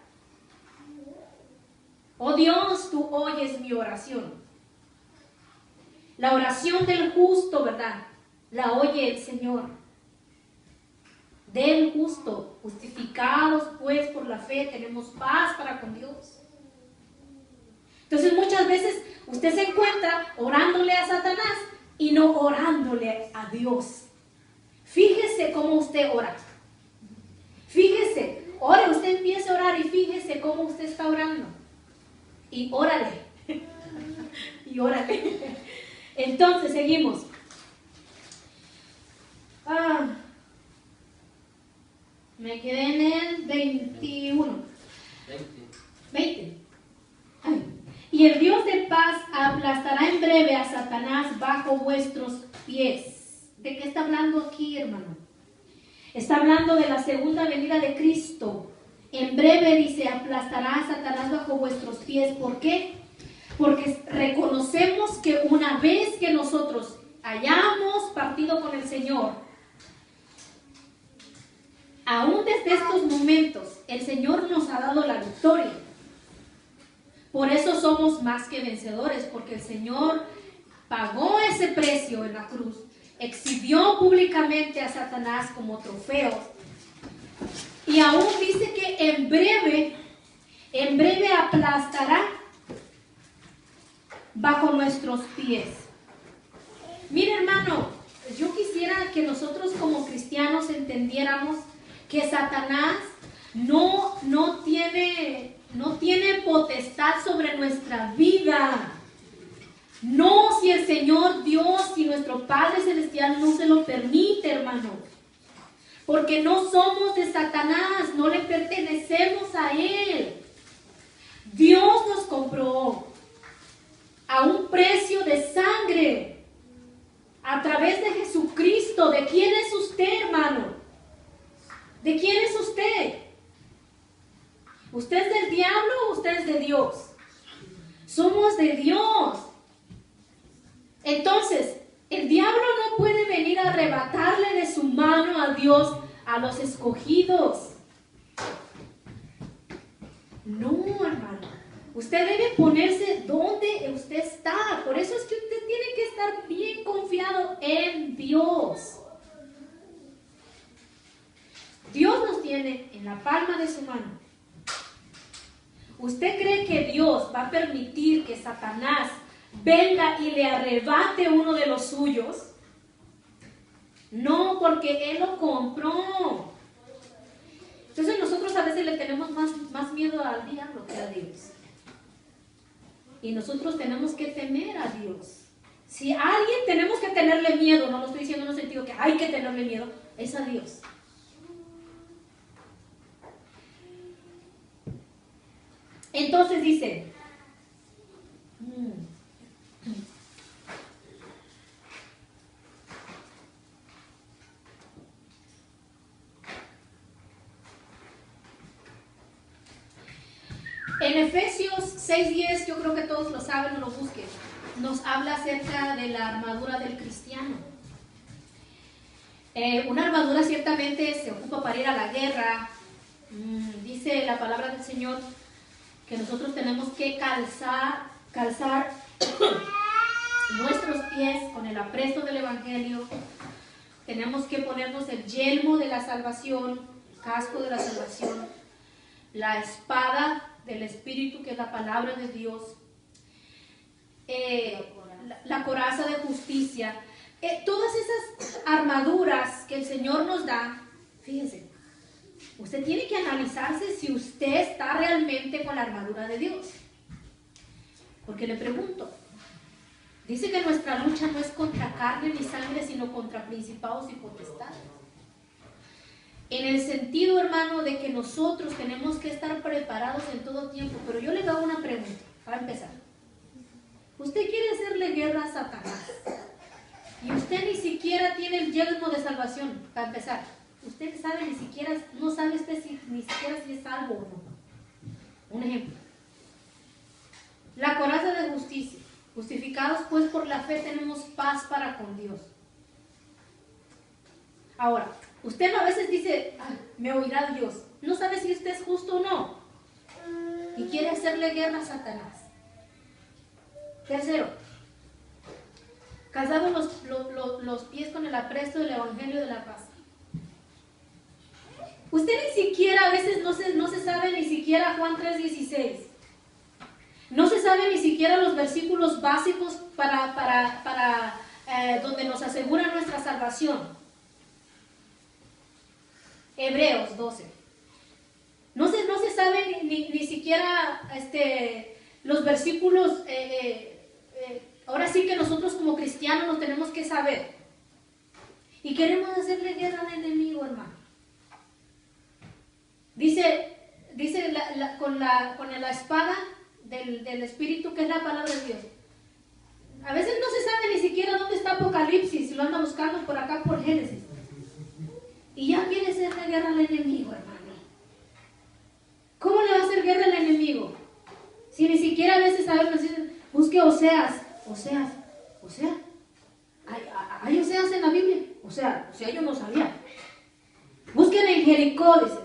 Oh Dios, tú oyes mi oración. La oración del justo, ¿verdad? La oye el Señor. Del justo, justificados pues por la fe, tenemos paz para con Dios. Entonces muchas veces usted se encuentra orándole a Satanás y no orándole a Dios. Fíjese cómo usted ora. Fíjese, ore, usted empieza a orar y fíjese cómo usted está orando. Y órale. Y órale. Entonces seguimos. Me quedé en el 21. 20. Ay. Y el Dios de paz aplastará en breve a Satanás bajo vuestros pies. ¿De qué está hablando aquí, hermano? Está hablando de la segunda venida de Cristo. En breve, dice, aplastará a Satanás bajo vuestros pies. ¿Por qué? Porque reconocemos que una vez que nosotros hayamos partido con el Señor, aún desde estos momentos, el Señor nos ha dado la victoria. Por eso somos más que vencedores, porque el Señor pagó ese precio en la cruz, exhibió públicamente a Satanás como trofeo, y aún dice que en breve aplastará bajo nuestros pies. Mire, hermano, yo quisiera que nosotros como cristianos entendiéramos que Satanás no tiene potestad sobre nuestra vida. No, si el Señor Dios y nuestro Padre Celestial no se lo permite, hermano. Porque no somos de Satanás, no le pertenecemos a Él. Dios nos compró a un precio de sangre a través de Jesucristo. ¿De quién es usted, hermano? ¿De quién es usted? ¿Usted es del diablo o usted es de Dios? Somos de Dios. Entonces, el diablo no puede venir a arrebatarle de su mano a Dios a los escogidos. No, hermano. Usted debe ponerse donde usted está. Por eso es que usted tiene que estar bien confiado en Dios. Dios nos tiene en la palma de su mano. ¿Usted cree que Dios va a permitir que Satanás venga y le arrebate uno de los suyos? No, porque Él lo compró. Entonces nosotros a veces le tenemos más miedo al diablo que a Dios. Y nosotros tenemos que temer a Dios. Si a alguien tenemos que tenerle miedo, no lo estoy diciendo en el sentido que hay que tenerle miedo, es a Dios. Entonces dice, en Efesios 6:10, yo creo que todos lo saben o lo busquen, nos habla acerca de la armadura del cristiano. Una armadura ciertamente se ocupa para ir a la guerra. Dice la palabra del Señor que nosotros tenemos que calzar nuestros pies con el apresto del Evangelio. Tenemos que ponernos el yelmo de la salvación, casco de la salvación, la espada del Espíritu, que es la palabra de Dios, la coraza de justicia. Todas esas armaduras que el Señor nos da, fíjense, usted tiene que analizarse si usted está realmente con la armadura de Dios. Porque le pregunto, dice que nuestra lucha no es contra carne ni sangre, sino contra principados y potestades. En el sentido, hermano, de que nosotros tenemos que estar preparados en todo tiempo. Pero yo le hago una pregunta, para empezar. Usted quiere hacerle guerra a Satanás. Y usted ni siquiera tiene el yelmo de salvación, para empezar. Usted sabe ni siquiera, no sabe usted ni siquiera si es salvo o no. Un ejemplo. La coraza de justicia. Justificados pues por la fe tenemos paz para con Dios. Ahora, usted a veces dice, me oirá Dios. No sabe si usted es justo o no. Y quiere hacerle guerra a Satanás. Tercero, calzado los pies con el apresto del Evangelio de la paz. Usted ni siquiera a veces no se sabe ni siquiera Juan 3:16. No se sabe ni siquiera los versículos básicos para donde nos asegura nuestra salvación. Hebreos 12. No se sabe ni siquiera los versículos. Ahora sí que nosotros como cristianos los tenemos que saber. Y queremos hacerle guerra al enemigo, hermano. Dice con la espada del Espíritu, que es la palabra de Dios. A veces no se sabe ni siquiera dónde está Apocalipsis, lo anda buscando por acá por Génesis. Y ya quiere hacerle guerra al enemigo, hermano. ¿Cómo le va a hacer guerra al enemigo? Si ni siquiera a veces sabemos, busque Oseas. ¿Hay Oseas en la Biblia? O sea, yo no sabía. Busquen en Jericó, dice.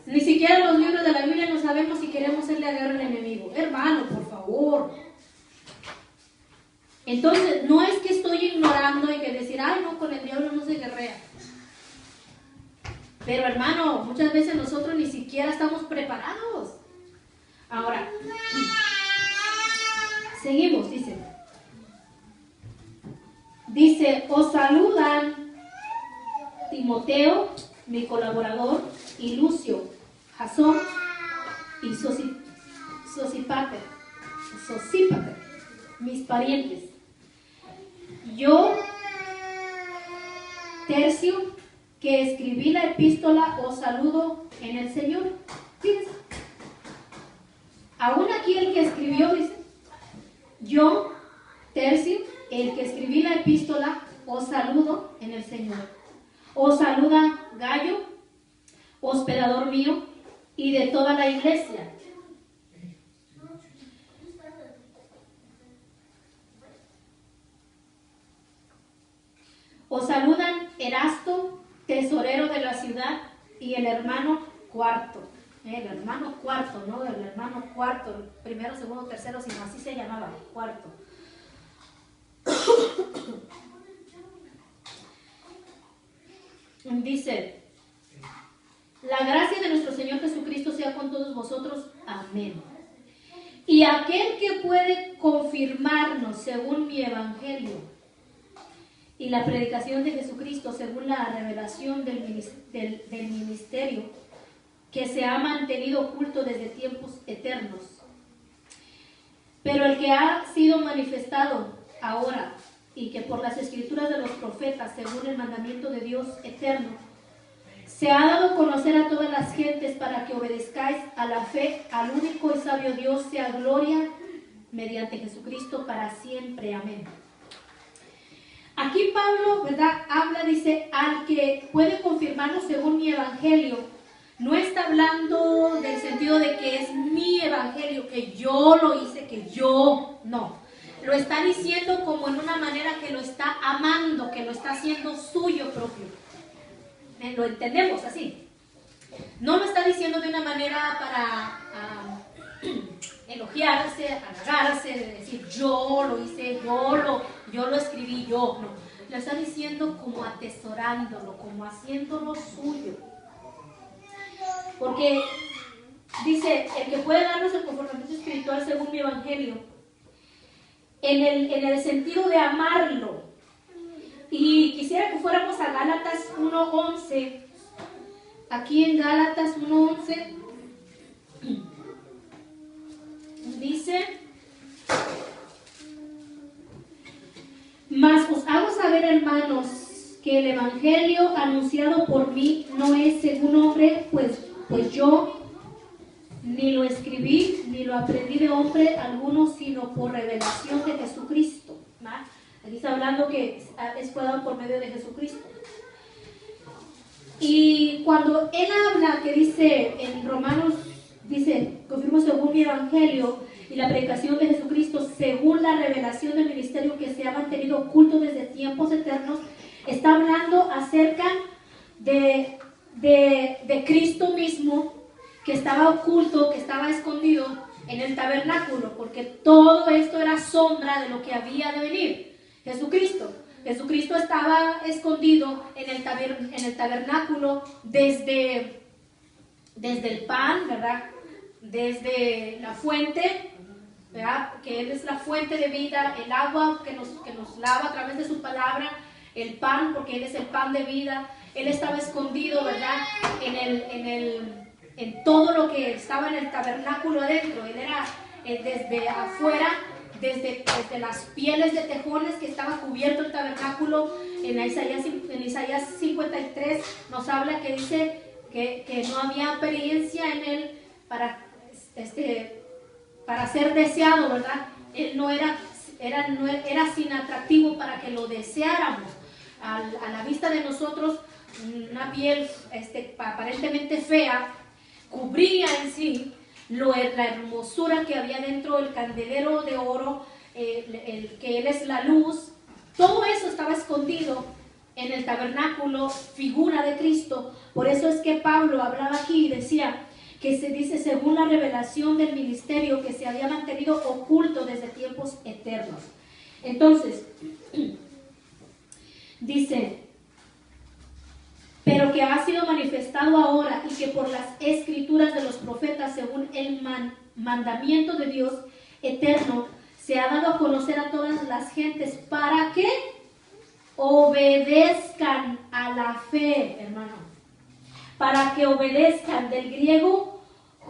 Ni siquiera los libros de la Biblia no sabemos si queremos hacerle guerra al enemigo. Hermano, por favor. Entonces, no es que estoy ignorando y que decir, ay, no, con el diablo no se guerrea. Pero, hermano, muchas veces nosotros ni siquiera estamos preparados. Ahora, seguimos, dice, os saludan Timoteo, mi colaborador, y Lucio, Jasón y Sosípater, mis parientes. Yo, Tercio, que escribí la epístola, os saludo en el Señor. Fíjense. Aún aquí el que escribió dice, yo, Tercio, el que escribí la epístola, os saludo en el Señor. Os saluda Gallo, hospedador mío, y de toda la iglesia. Os saludan Erasto, tesorero de la ciudad, y el hermano Cuarto. El hermano Cuarto, no el hermano Cuarto, el primero, segundo, tercero, sino así se llamaba, Cuarto. Dice, la gracia de nuestro Señor Jesucristo sea con todos vosotros. Amén. Y aquel que puede confirmarnos según mi evangelio y la predicación de Jesucristo según la revelación del ministerio que se ha mantenido oculto desde tiempos eternos, pero el que ha sido manifestado ahora y que por las escrituras de los profetas según el mandamiento de Dios eterno se ha dado a conocer a todas las gentes para que obedezcáis a la fe al único y sabio Dios, sea gloria mediante Jesucristo para siempre. Amén. Aquí Pablo, ¿verdad? Habla, dice, al que puede confirmarnos según mi evangelio. No está hablando del sentido de que es mi evangelio, que yo lo hice, que yo, no. Lo está diciendo como en una manera que lo está amando, que lo está haciendo suyo propio. Lo entendemos así. No lo está diciendo de una manera para elogiarse, halagarse, de decir yo lo hice, yo lo escribí, yo. No. Lo está diciendo como atesorándolo, como haciéndolo suyo. Porque dice, el que puede darnos el confortamiento espiritual según mi evangelio, en el sentido de amarlo. Y quisiera que fuéramos a Gálatas 1:11. Aquí en Gálatas 1:11 dice, mas os hago saber, hermanos, que el evangelio anunciado por mí no es según hombre, pues yo ni lo escribí, ni lo aprendí de hombre alguno, sino por revelación de Jesucristo. ¿Va? Aquí está hablando que es dado por medio de Jesucristo. Y cuando él habla, que dice en Romanos, dice, confirmo según mi evangelio y la predicación de Jesucristo, según la revelación del ministerio que se ha mantenido oculto desde tiempos eternos, está hablando acerca de Cristo mismo, que estaba oculto, que estaba escondido en el tabernáculo, porque todo esto era sombra de lo que había de venir. Jesucristo estaba escondido en el tabernáculo desde el pan, ¿verdad? Desde la fuente, ¿verdad? Que Él es la fuente de vida, el agua que nos lava a través de su palabra, el pan, porque Él es el pan de vida. Él estaba escondido, ¿verdad? En todo lo que estaba en el tabernáculo adentro. Él era desde afuera, desde las pieles de tejones que estaba cubierto el tabernáculo. En Isaías 53 nos habla que dice que no había apariencia en él para ser deseado, ¿verdad? Él no era sin atractivo para que lo deseáramos. A la vista de nosotros, una piel aparentemente fea cubría en sí la hermosura que había dentro del candelero de oro, que Él es la luz. Todo eso estaba escondido en el tabernáculo, figura de Cristo. Por eso es que Pablo hablaba aquí y decía que se dice según la revelación del ministerio que se había mantenido oculto desde tiempos eternos. Entonces, dice, pero que ha sido manifestado ahora y que por las escrituras de los profetas, según el mandamiento de Dios eterno, se ha dado a conocer a todas las gentes para que obedezcan a la fe, hermano. Para que obedezcan, del griego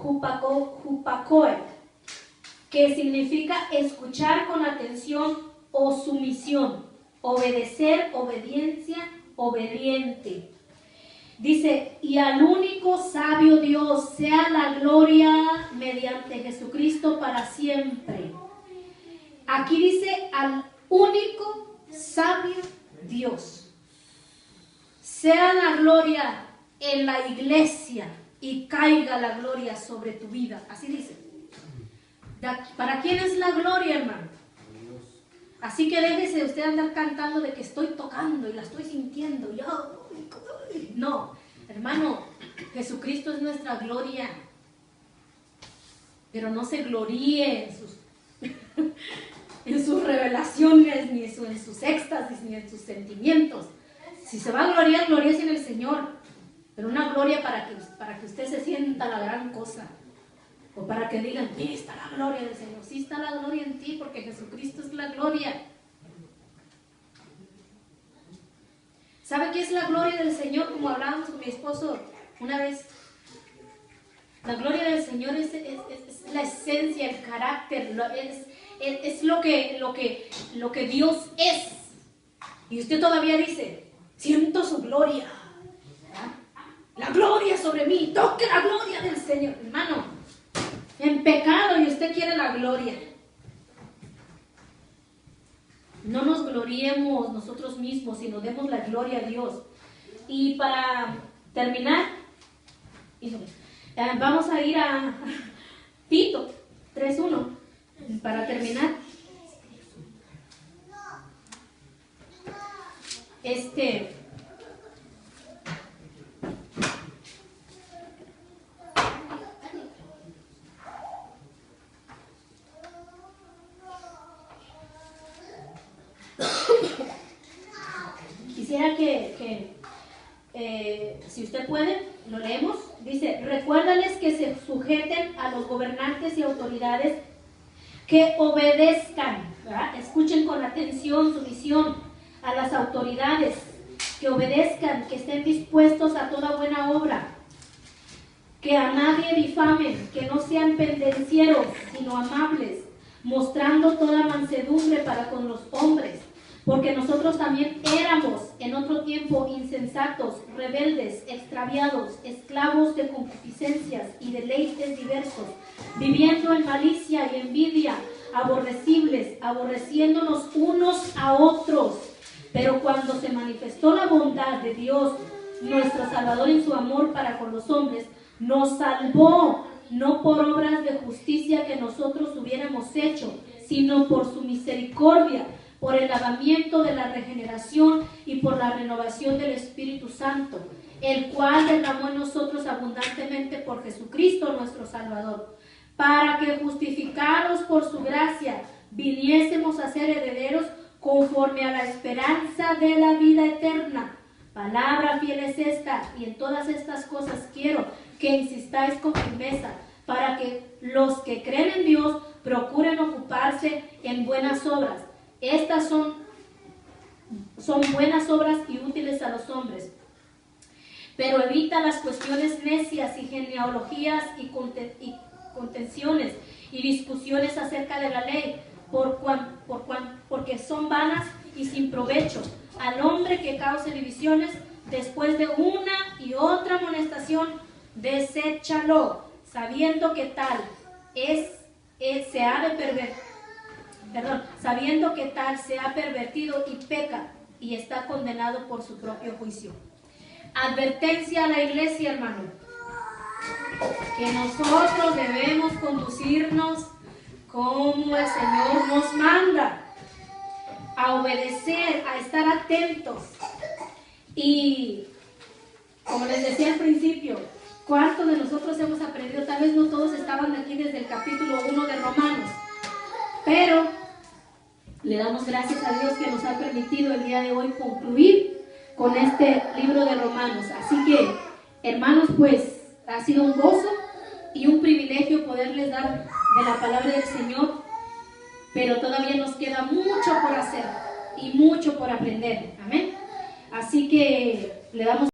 hupakoe, que significa escuchar con atención o sumisión, obedecer, obediencia, obediente. Dice, y al único sabio Dios sea la gloria mediante Jesucristo para siempre. Aquí dice, al único sabio Dios sea la gloria en la iglesia y caiga la gloria sobre tu vida. Así dice. ¿Para quién es la gloria, hermano? Así que déjese usted andar cantando de que estoy tocando y la estoy sintiendo. No, hermano, Jesucristo es nuestra gloria. Pero no se gloríe en sus revelaciones, ni en sus éxtasis, ni en sus sentimientos. Si se va a gloriar, gloríese en el Señor. Pero una gloria para que usted se sienta la gran cosa. O para que digan, mira, está la gloria del Señor. Sí está la gloria en ti, porque Jesucristo es la gloria. ¿Sabe qué es la gloria del Señor? Como hablábamos con mi esposo una vez. La gloria del Señor es la esencia, el carácter, es lo que Dios es. Y usted todavía dice, siento su gloria. ¿Ah? La gloria sobre mí, toque la gloria del Señor. Hermano, en pecado y usted quiere la gloria. No nos gloriemos nosotros mismos, sino demos la gloria a Dios. Y para terminar, vamos a ir a Tito 3:1. Para terminar, quisiera que si usted puede, lo leemos. Dice, recuérdales que se sujeten a los gobernantes y autoridades, que obedezcan, ¿verdad? Escuchen con atención, sumisión a las autoridades, que obedezcan, que estén dispuestos a toda buena obra, que a nadie difamen, que no sean pendencieros, sino amables, mostrando toda mansedumbre para con los hombres, porque nosotros también éramos en otro tiempo insensatos, rebeldes, extraviados, esclavos de concupiscencias y deleites diversos, viviendo en malicia y envidia, aborrecibles, aborreciéndonos unos a otros. Pero cuando se manifestó la bondad de Dios, nuestro Salvador, en su amor para con los hombres, nos salvó, no por obras de justicia que nosotros hubiéramos hecho, sino por su misericordia, por el lavamiento de la regeneración y por la renovación del Espíritu Santo, el cual derramó en nosotros abundantemente por Jesucristo nuestro Salvador, para que, justificados por su gracia, viniésemos a ser herederos conforme a la esperanza de la vida eterna. Palabra fiel es esta, y en todas estas cosas quiero que insistáis con firmeza, para que los que creen en Dios procuren ocuparse en buenas obras. Estas son buenas obras y útiles a los hombres. Pero evita las cuestiones necias y genealogías y contenciones y discusiones acerca de la ley, porque son vanas y sin provecho. Al hombre que cause divisiones, después de una y otra amonestación, deséchalo, sabiendo que tal sabiendo que tal se ha pervertido y peca y está condenado por su propio juicio. Advertencia a la iglesia, hermano, que nosotros debemos conducirnos como el Señor nos manda, a obedecer, a estar atentos. Y como les decía al principio, ¿cuántos de nosotros hemos aprendido? Tal vez no todos estaban aquí desde el capítulo 1 de Romanos, pero le damos gracias a Dios que nos ha permitido el día de hoy concluir con este libro de Romanos. Así que, hermanos, pues ha sido un gozo y un privilegio poderles dar de la palabra del Señor, pero todavía nos queda mucho por hacer y mucho por aprender. Amén. Así que le damos